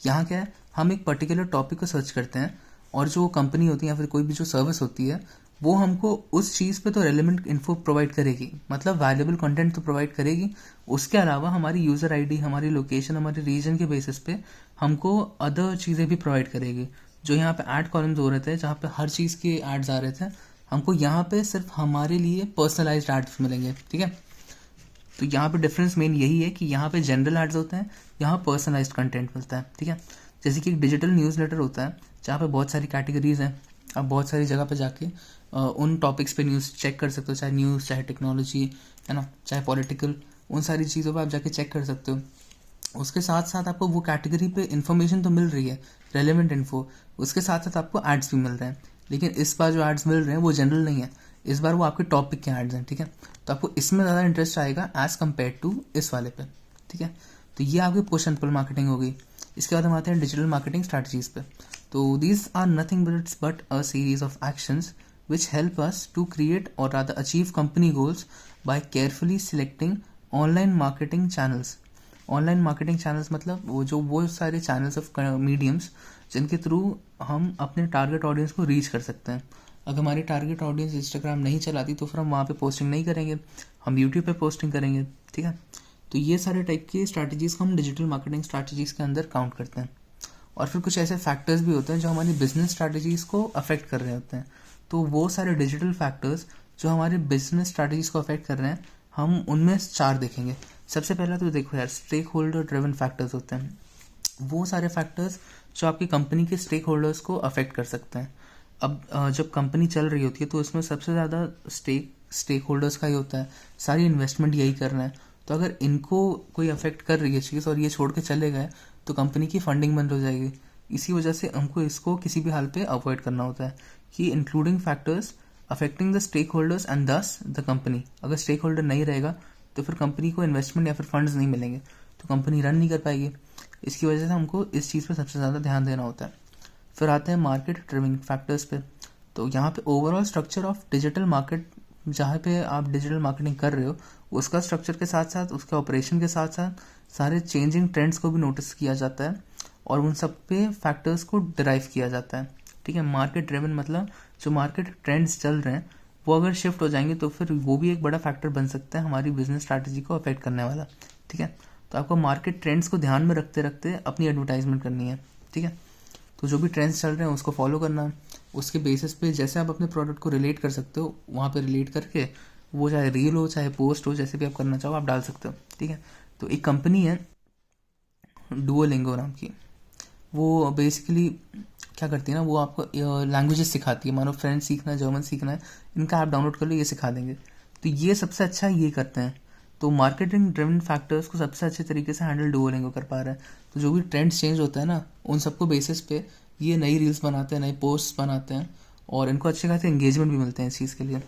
यहाँ क्या है, हम एक पर्टिकुलर टॉपिक को सर्च करते हैं और जो कंपनी होती है या फिर कोई भी जो सर्विस होती है, वो हमको उस चीज़ पे तो रेलेवेंट इन्फो प्रोवाइड करेगी, मतलब वैल्यूबल कंटेंट तो प्रोवाइड करेगी। उसके अलावा हमारी यूज़र आईडी, हमारी लोकेशन, हमारे रीजन के बेसिस पे हमको अदर चीज़ें भी प्रोवाइड करेगी। जो यहाँ पे ऐड कॉलम्स हो रहे थे, जहाँ पे हर चीज़ के एड्स आ रहे थे, हमको यहाँ पे सिर्फ हमारे लिए पर्सनलाइज्ड एड्स मिलेंगे, ठीक है। तो यहाँ पे डिफरेंस मेन यही है कि यहाँ पे जनरल एड्स होते हैं, यहाँ पर्सनलाइज्ड कंटेंट मिलता है, ठीक है। जैसे कि एक डिजिटल न्यूज़लेटर होता है जहाँ पे बहुत सारी कैटेगरीज हैं। आप बहुत सारी जगह पे जाके उन टॉपिक्स पे न्यूज़ चेक कर सकते हो, चाहे न्यूज़, चाहे टेक्नोलॉजी, है ना, चाहे पॉलिटिकल, उन सारी चीज़ों पे आप जाके चेक कर सकते हो। उसके साथ साथ आपको वो कैटेगरी पे इन्फॉर्मेशन तो मिल रही है, रेलेवेंट इन्फो, उसके साथ साथ आपको एड्स भी मिल रहे हैं। लेकिन इस बार जो एड्स मिल रहे हैं वो जनरल नहीं है, इस बार वो आपके टॉपिक के एड्स हैं, ठीक है। तो आपको इसमें ज़्यादा इंटरेस्ट आएगा एज कम्पेयर टू इस वाले पे, ठीक है। तो ये आपकी पुश एंड पुल मार्केटिंग हो गई। इसके बाद हम आते हैं डिजिटल मार्केटिंग स्ट्रैटेजीज पे। तो these are nothing but a series of actions which help us to create or rather achieve company goals by carefully selecting online marketing channels. Online marketing channels मतलब वो सारे चैनल्स ऑफ मीडियम्स जिनके through हम अपने target audience को reach कर सकते हैं। अगर हमारी टारगेट ऑडियंस इंस्टाग्राम नहीं चलाती तो फिर हम वहाँ पे पोस्टिंग नहीं करेंगे, हम यूट्यूब पे पोस्टिंग करेंगे, ठीक है। तो ये सारे टाइप की स्ट्रैटेजीज़ को हम डिजिटल मार्केटिंग स्ट्रैटेजीज़ के अंदर काउंट करते हैं। और फिर कुछ ऐसे फैक्टर्स भी होते हैं जो हमारी बिजनेस स्ट्रैटेजीज़ को अफेक्ट कर रहे होते हैं। तो वो सारे डिजिटल फैक्टर्स जो हमारे बिजनेस स्ट्रैटेजीज़ को अफेक्ट कर रहे हैं, हम उनमें 4 देखेंगे। सबसे पहला तो देखो यार, स्टेक होल्डर ड्रिवन फैक्टर्स होते हैं। वो सारे फैक्टर्स जो आपकी कंपनी के स्टेक होल्डर्स को अफेक्ट कर सकते हैं। अब जब कंपनी चल रही होती है तो उसमें सबसे ज़्यादा स्टेक होल्डर्स का ही होता है, सारी इन्वेस्टमेंट यही कर रहे हैं। तो अगर इनको कोई अफेक्ट कर रही है चीज़ और ये छोड़ के चले गए तो कंपनी की फंडिंग बंद हो जाएगी। इसी वजह से हमको इसको किसी भी हाल पे अवॉइड करना होता है कि including factors affecting the stakeholders and thus the company. अगर स्टेक होल्डर नहीं रहेगा तो फिर कंपनी को इन्वेस्टमेंट या फिर फंड्स नहीं मिलेंगे, तो कंपनी रन नहीं कर पाएगी। इसकी वजह से हमको इस चीज़ पर सबसे ज़्यादा ध्यान देना होता है। फिर आते हैं मार्केट ड्रिविंग फैक्टर्स पे। तो यहाँ पे overall structure of digital market, जहाँ पे आप डिजिटल मार्केटिंग कर रहे हो, उसका स्ट्रक्चर के साथ साथ, उसके ऑपरेशन के साथ साथ सारे चेंजिंग ट्रेंड्स को भी नोटिस किया जाता है और उन सब पे फैक्टर्स को डिराइव किया जाता है, ठीक है। मार्केट ड्रिवन मतलब जो मार्केट ट्रेंड्स चल रहे हैं वो अगर शिफ्ट हो जाएंगे तो फिर वो भी एक बड़ा फैक्टर बन सकता है हमारी बिजनेस स्ट्रैटेजी को अफेक्ट करने वाला, ठीक है। तो आपको मार्केट ट्रेंड्स को ध्यान में रखते रखते अपनी एडवर्टाइजमेंट करनी है, ठीक है। तो जो भी ट्रेंड्स चल रहे हैं उसको फॉलो करना है। उसके बेसिस पे जैसे आप अपने प्रोडक्ट को रिलेट कर सकते हो, वहाँ पे रिलेट करके वो चाहे रील हो चाहे पोस्ट हो, जैसे भी आप करना चाहो आप डाल सकते हो, ठीक है। तो एक कंपनी है डुओलिंगो नाम की, वो बेसिकली क्या करती है ना, वो आपको लैंग्वेजेस सिखाती है। मानो फ्रेंच सीखना है, जर्मन सीखना है, इनका ऐप डाउनलोड कर लो, ये सिखा देंगे। तो ये सबसे अच्छा ये करते हैं। तो मार्केटिंग ड्रिवन फैक्टर्स को सबसे अच्छे तरीके से हैंडल डुओलिंगो कर पा रहा है। तो जो भी ट्रेंड्स चेंज होता है ना, उन सबको बेसिस पे ये नई रील्स बनाते हैं, नए पोस्ट बनाते हैं, और इनको अच्छे खासे एंगेजमेंट भी मिलते हैं इस चीज़ के लिए।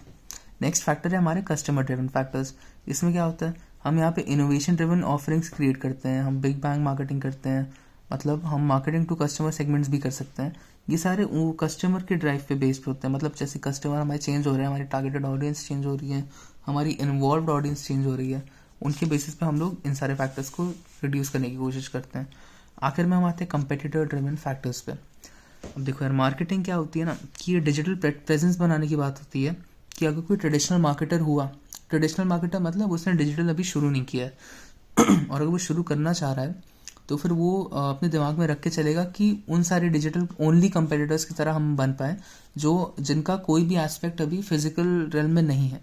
नेक्स्ट फैक्टर है हमारे कस्टमर ड्रिवन फैक्टर्स। इसमें क्या होता है, हम यहाँ पे इनोवेशन ड्रिवन ऑफरिंग्स क्रिएट करते हैं, हम बिग बैंग मार्केटिंग करते हैं, मतलब हम मार्केटिंग टू कस्टमर सेगमेंट्स भी कर सकते हैं। ये सारे वो कस्टमर के ड्राइव पे बेस्ड होते हैं, मतलब जैसे कस्टमर हमारे चेंज हो रहे हैं, हमारी टारगेटेड ऑडियंस चेंज हो रही है, हमारी इन्वॉल्व ऑडियंस चेंज हो रही है, उनके बेसिस पे हम लोग इन सारे फैक्टर्स को रिड्यूस करने की कोशिश करते हैं। आखिर में हम आते हैं कंपेटिटर ड्रिवन फैक्टर्स पे। अब देखो यार, मार्केटिंग क्या होती है ना, कि ये डिजिटल प्रेजेंस बनाने की बात होती है। कि अगर कोई ट्रेडिशनल मार्केटर हुआ, ट्रेडिशनल मार्केटर मतलब उसने डिजिटल अभी शुरू नहीं किया है और अगर वो शुरू करना चाह रहा है तो फिर वो अपने दिमाग में रख के चलेगा कि उन सारे डिजिटल ओनली कंपेटिटर्स की तरह हम बन पाए जो जिनका कोई भी एस्पेक्ट अभी फिजिकल रेल में नहीं है।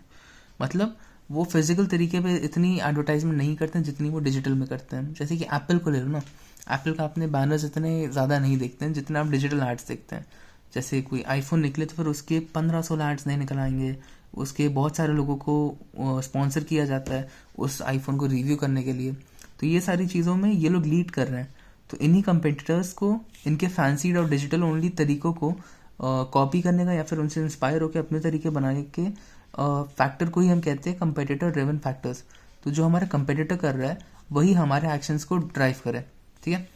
मतलब वो फिजिकल तरीके पे इतनी एडवर्टाइजमेंट नहीं करते हैं जितनी वो डिजिटल में करते हैं। जैसे कि एप्पल को ले लो ना, एप्पल का अपने बैनर्स इतने ज़्यादा नहीं देखते हैं जितने आप डिजिटल एड्स देखते हैं। जैसे कोई आईफोन निकले तो फिर उसके 15-16 एड्स नहीं निकल आएंगे, उसके बहुत सारे लोगों को स्पॉन्सर किया जाता है उस आईफोन को रिव्यू करने के लिए। तो ये सारी चीज़ों में ये लोग लीड कर रहे हैं। तो इन्हीं कंपेटिटर्स को इनके फैंसीड और डिजिटल ओनली तरीकों को कॉपी करने का या फिर उनसे इंस्पायर होकर अपने तरीके बनाने के फैक्टर को ही हम कहते हैं कंपेटिटर ड्रिवन फैक्टर्स। तो जो हमारा कंपेटिटर कर रहा है वही हमारे एक्शंस को ड्राइव करे, ठीक है।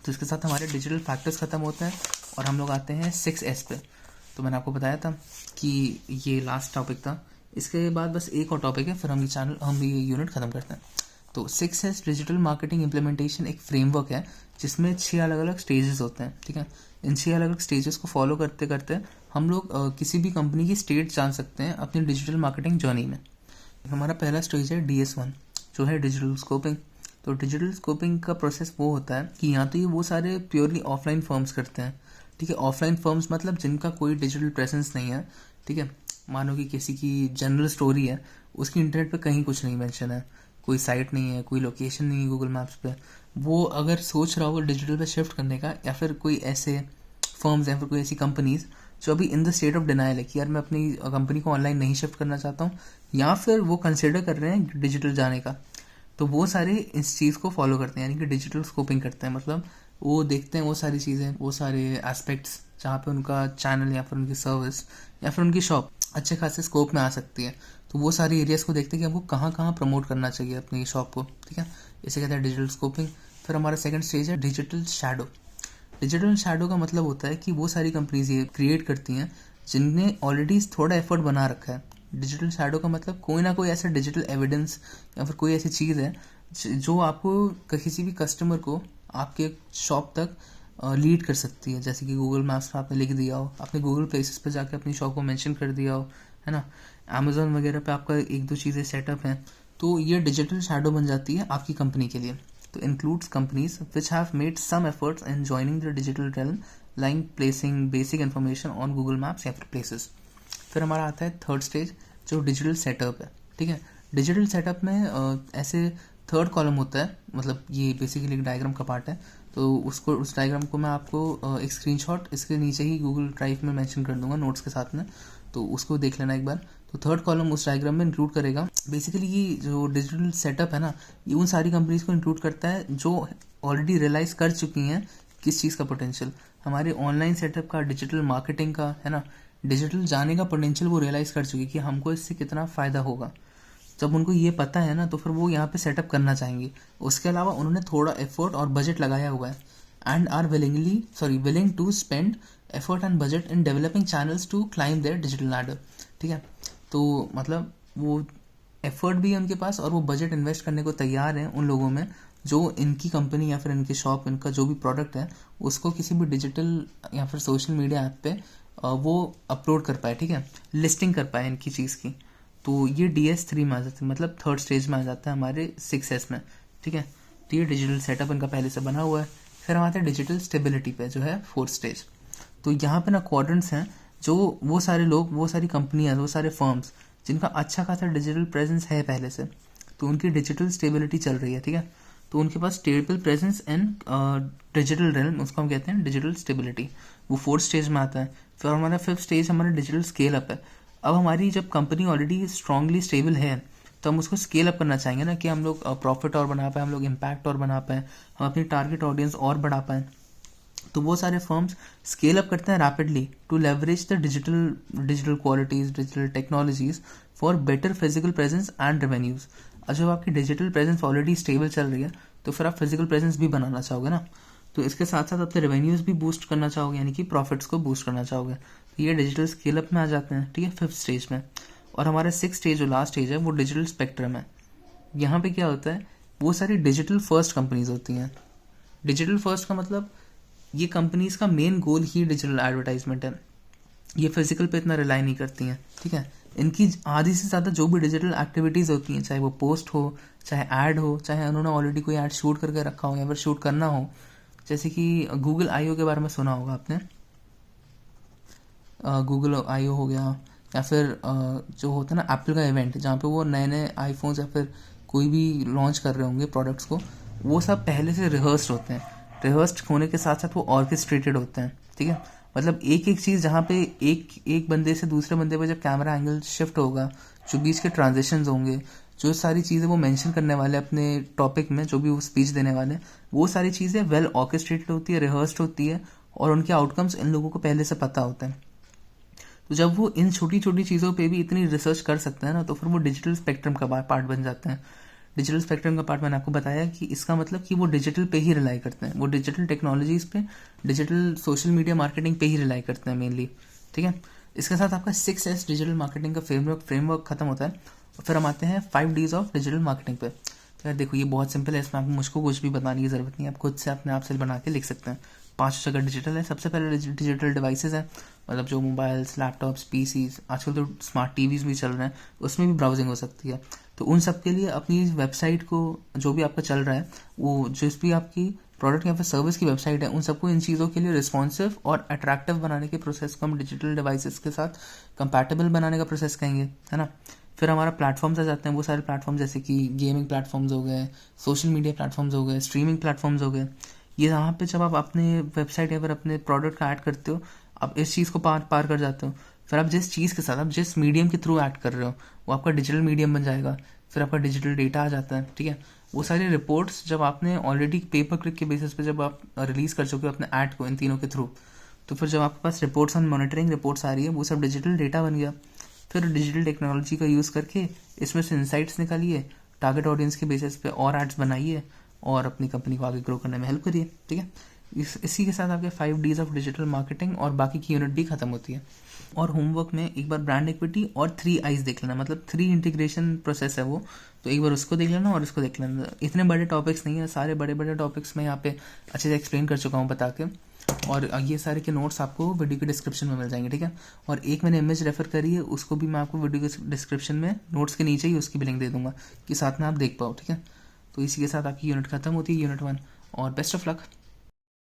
तो इसके साथ हमारे डिजिटल फैक्टर्स खत्म होते हैं और हम लोग आते हैं 6S पे। तो मैंने आपको बताया था कि ये लास्ट टॉपिक था, इसके बाद बस एक और टॉपिक है, फिर हम ये यूनिट खत्म करते हैं। तो 6S डिजिटल मार्केटिंग इम्प्लीमेंटेशन एक फ्रेमवर्क है जिसमें 6 अलग अलग स्टेजेस होते हैं, ठीक है। इन 6 अलग अलग स्टेजेस को फॉलो करते करते हम लोग किसी भी कंपनी की स्टेट जान सकते हैं अपनी डिजिटल मार्केटिंग जर्नी में। हमारा पहला स्टेज है DS1 जो है डिजिटल स्कोपिंग। तो डिजिटल स्कोपिंग का प्रोसेस वो होता है कि यहाँ तो ये वो सारे प्योरली ऑफलाइन फर्म्स करते हैं, ठीक है। ऑफलाइन फर्म्स मतलब जिनका कोई डिजिटल प्रेजेंस नहीं है, ठीक है। मानो कि किसी की जनरल स्टोरी है, उसकी इंटरनेट पे कहीं कुछ नहीं मेंशन है, कोई साइट नहीं है, कोई लोकेशन नहीं है गूगल मैप्स पे। वो अगर सोच रहा हो डिजिटल पे शिफ्ट करने का, या फिर कोई ऐसे फर्म्स या फिर कोई ऐसी कंपनीज जो अभी in the state of denial है कि यार मैं अपनी कंपनी को ऑनलाइन नहीं शिफ्ट करना चाहता हूँ, या फिर वो कंसिडर कर रहे हैं डिजिटल जाने का, तो वो सारे इस चीज़ को फॉलो करते हैं, यानी कि डिजिटल स्कोपिंग करते हैं। मतलब वो देखते हैं वो सारी चीज़ें, वो सारे एस्पेक्ट्स जहाँ पे उनका चैनल या फिर उनकी सर्विस या फिर उनकी शॉप अच्छे खासे स्कोप में आ सकती है। तो वो सारे एरियाज को देखते हैं कि वो कहाँ कहाँ प्रमोट करना चाहिए अपनी शॉप को, ठीक है। इसे कहते हैं डिजिटल स्कोपिंग। फिर हमारा सेकंड स्टेज है डिजिटल शैडो। डिजिटल शैडो का मतलब होता है कि वो सारी कंपनीज ये क्रिएट करती हैं जिनने ऑलरेडी थोड़ा एफर्ट बना रखा है। डिजिटल शैडो का मतलब कोई ना कोई ऐसा डिजिटल एविडेंस या फिर कोई ऐसी चीज़ है जो आपको किसी भी कस्टमर को आपके शॉप तक लीड कर सकती है। जैसे कि गूगल मैप्स पे आपने लिख दिया हो, आपने गूगल प्लेसेस पे जाके अपनी शॉप को मेंशन कर दिया हो, है ना। अमेजोन वगैरह पे आपका एक दो चीज़ें सेटअप हैं, तो ये डिजिटल शैडो बन जाती है आपकी कंपनी के लिए। तो includes companies which have made some efforts in joining the digital realm like placing basic information on Google maps या फिर प्लेसेस। फिर हमारा आता है थर्ड स्टेज जो डिजिटल सेटअप है, ठीक है। डिजिटल सेटअप में ऐसे थर्ड कॉलम होता है, मतलब ये बेसिकली एक डायग्राम का पार्ट है। तो उस डायग्राम को मैं आपको एक स्क्रीनशॉट इसके नीचे ही गूगल ड्राइव में मेंशन कर दूंगा नोट्स के साथ में, तो उसको देख लेना एक बार। तो थर्ड कॉलम उस डायग्राम में इंक्लूड करेगा बेसिकली ये जो डिजिटल सेटअप है ना, ये उन सारी कंपनीज को इंक्लूड करता है जो ऑलरेडी रियलाइज कर चुकी हैं किस चीज़ का पोटेंशियल, हमारे ऑनलाइन सेटअप का, डिजिटल मार्केटिंग का, है ना, डिजिटल जाने का पोटेंशियल वो रियलाइज कर चुकी कि हमको इससे कितना फ़ायदा होगा। जब उनको ये पता है ना तो फिर वो यहाँ पे सेटअप करना चाहेंगे। उसके अलावा उन्होंने थोड़ा एफर्ट और बजट लगाया हुआ है and are willing to spend effort and budget in developing channels to climb their digital ladder, ठीक है। तो मतलब वो एफर्ट भी है उनके पास और वो बजट इन्वेस्ट करने को तैयार हैं उन लोगों में जो इनकी कंपनी या फिर इनकी शॉप, इनका जो भी प्रोडक्ट है उसको किसी भी डिजिटल या फिर सोशल मीडिया ऐप पे वो अपलोड कर पाए, ठीक है, लिस्टिंग कर पाए इनकी चीज़ की। तो ये DS3 में आ जाता है, मतलब थर्ड स्टेज में आ जाता है हमारे 6S में, ठीक है। तो ये डिजिटल सेटअप इनका पहले से बना हुआ है। फिर हम आते हैं डिजिटल स्टेबिलिटी पे जो है फोर्थ स्टेज। तो यहाँ पे ना क्वाड्रेंट्स हैं जो वो सारे लोग, वो सारी कंपनियां, वो सारे फर्म्स जिनका अच्छा खासा डिजिटल प्रेजेंस है पहले से, तो उनकी डिजिटल स्टेबिलिटी चल रही है, ठीक है। तो उनके पास स्टेबल प्रेजेंस इन डिजिटल रेलम, उसको हम कहते हैं डिजिटल स्टेबिलिटी, वो फोर्थ स्टेज में आता है। फिर हमारा फिफ्थ स्टेज हमारा डिजिटल स्केल अप है। अब हमारी जब कंपनी ऑलरेडी स्ट्रांगली स्टेबल है तो हम उसको स्केल अप करना चाहेंगे ना, कि हम लोग प्रॉफिट और बना पाए, हम लोग इम्पैक्ट और बना पाए, हम अपनी टारगेट ऑडियंस और बढ़ा पाए। तो वो सारे फर्म्स स्केल अप करते हैं rapidly to leverage the digital qualities, digital technologies for better physical presence and revenues. और जब आपकी डिजिटल प्रेजेंस ऑलरेडी स्टेबल चल रही है तो फिर आप फिजिकल प्रेजेंस भी बनाना चाहोगे ना, तो इसके साथ साथ अपने रेवेन्यूज भी बूस्ट करना चाहोगे, यानी कि प्रॉफिट्स को बूस्ट करना चाहोगे। तो ये डिजिटल स्केल अप में आ जाते हैं, ठीक है, 5th स्टेज में। और हमारा 6th स्टेज जो लास्ट स्टेज है वो डिजिटल स्पेक्ट्रम है। यहाँ पे क्या होता है, वो सारी डिजिटल फर्स्ट कंपनीज होती हैं। डिजिटल फर्स्ट का मतलब ये कंपनीज का मेन गोल ही डिजिटल एडवर्टाइजमेंट है, ये फिजिकल पे इतना रिलाई नहीं करती हैं, ठीक है। इनकी आधी से ज़्यादा जो भी डिजिटल एक्टिविटीज़ होती हैं, चाहे वो पोस्ट हो, चाहे ऐड हो, चाहे उन्होंने ऑलरेडी कोई ऐड शूट करके रखा हो या फिर शूट करना हो, जैसे कि गूगल आईओ के बारे में सुना होगा आपने, गूगल आईओ हो गया, या फिर जो होता है ना एप्पल का इवेंट जहाँ पे वो नए नए आईफोन्स या फिर कोई भी लॉन्च कर रहे होंगे प्रोडक्ट्स को, वो सब पहले से रिहर्स्ड होते हैं। रिहर्स्ड होने के साथ साथ वो ऑर्केस्ट्रेटेड होते हैं, ठीक है। मतलब एक एक चीज़ जहाँ पे एक बंदे से दूसरे बंदे पे जब कैमरा एंगल शिफ्ट होगा, जो बीच के ट्रांजेक्शन्स होंगे, जो सारी चीज़ें वो मेंशन करने वाले अपने टॉपिक में, जो भी वो स्पीच देने वाले, वो सारी चीज़ें वेल ऑर्केस्ट्रेटेड होती है, रिहर्स्ड होती है, और उनके आउटकम्स इन लोगों को पहले से पता होते हैं। तो जब वो इन छोटी छोटी चीज़ों पे भी इतनी रिसर्च कर सकते हैं ना, तो फिर वो डिजिटल स्पेक्ट्रम का पार्ट बन जाते हैं। डिजिटल स्पेक्ट्रम का पार्ट मैंने आपको बताया कि इसका मतलब कि वो डिजिटल पे ही रिलाई करते हैं, वो डिजिटल टेक्नोलॉजीज पे, डिजिटल सोशल मीडिया मार्केटिंग पे ही रिलाई करते हैं मेनली, ठीक है। इसके साथ आपका 6S डिजिटल मार्केटिंग का फ्रेमवर्क खत्म होता है, और फिर हम आते हैं 5Ds ऑफ डिजिटल मार्केटिंग पे। तो यार देखो, ये बहुत सिंपल है, इसमें आपको मुझको कुछ भी बताने की ज़रूरत नहीं है, आप खुद से अपने आप से बना के लिख सकते हैं। 5 जगह डिजिटल है। सबसे पहले डिजिटल डिवाइसेस हैं, मतलब जो मोबाइल्स, लैपटॉप्स, पीसीज, आजकल तो स्मार्ट टीवीज भी चल रहे हैं, उसमें भी ब्राउजिंग हो सकती है। तो उन सब के लिए अपनी वेबसाइट को, जो भी आपका चल रहा है, वो जिस भी आपकी प्रोडक्ट या फिर सर्विस की वेबसाइट है, उन सबको इन चीज़ों के लिए रिस्पॉन्सिव और अट्रैक्टिव बनाने के प्रोसेस को हम डिजिटल डिवाइसेस के साथ कंपैटिबल बनाने का प्रोसेस कहेंगे, है ना। फिर हमारा प्लेटफॉर्म्स आ जाते हैं, वो सारे प्लेटफॉर्म जैसे कि गेमिंग प्लेटफॉर्म्स हो गए, सोशल मीडिया प्लेटफॉर्म्स हो गए, स्ट्रीमिंग प्लेटफॉर्म्स हो गए। ये यहाँ पे जब आप अपने वेबसाइट या फिर अपने प्रोडक्ट का ऐड करते हो, आप इस चीज़ को पार कर जाते हो। फिर आप जिस चीज़ के साथ, आप जिस मीडियम के थ्रू ऐड कर रहे हो, वो आपका डिजिटल मीडियम बन जाएगा। फिर आपका डिजिटल डेटा आ जाता है, ठीक है। वो सारी रिपोर्ट्स जब आपने ऑलरेडी पेपर क्लिक के बेसिस पे जब आप रिलीज कर चुके हो अपने ऐड को इन तीनों के थ्रू, तो फिर जब आपके पास रिपोर्ट्स ऑन मॉनिटरिंग रिपोर्ट्स आ रही है, वो सब डिजिटल डेटा बन गया। फिर डिजिटल टेक्नोलॉजी का यूज़ करके इसमें से इंसाइट्स निकालिए, टारगेट ऑडियंस के बेसिस पे और एड्स बनाइए, और अपनी कंपनी को आगे ग्रो करने में हेल्प करिए, ठीक है। इसी के साथ आपके 5Ds ऑफ डिजिटल मार्केटिंग और बाकी की यूनिट भी खत्म होती है। और होमवर्क में एक बार ब्रांड इक्विटी और 3 I's देख लेना, मतलब 3 इंटीग्रेशन प्रोसेस है वो, तो एक बार उसको देख लेना और इसको देख लेना। इतने बड़े टॉपिक्स नहीं है, सारे बड़े बड़े टॉपिक्स मैं यहाँ पे अच्छे से एक्सप्लेन कर चुका हूँ बता के, और ये सारे के नोट्स आपको वीडियो के डिस्क्रिप्शन में मिल जाएंगे, ठीक है। और एक मैंने इमेज रेफर करी है, उसको भी मैं आपको वीडियो के डिस्क्रिप्शन में नोट्स के नीचे ही उसकी भी लिंक दे दूंगा कि साथ में आप देख पाओ, ठीक है। तो इसी के साथ आपकी यूनिट खत्म होती है, यूनिट 1, और बेस्ट ऑफ लक।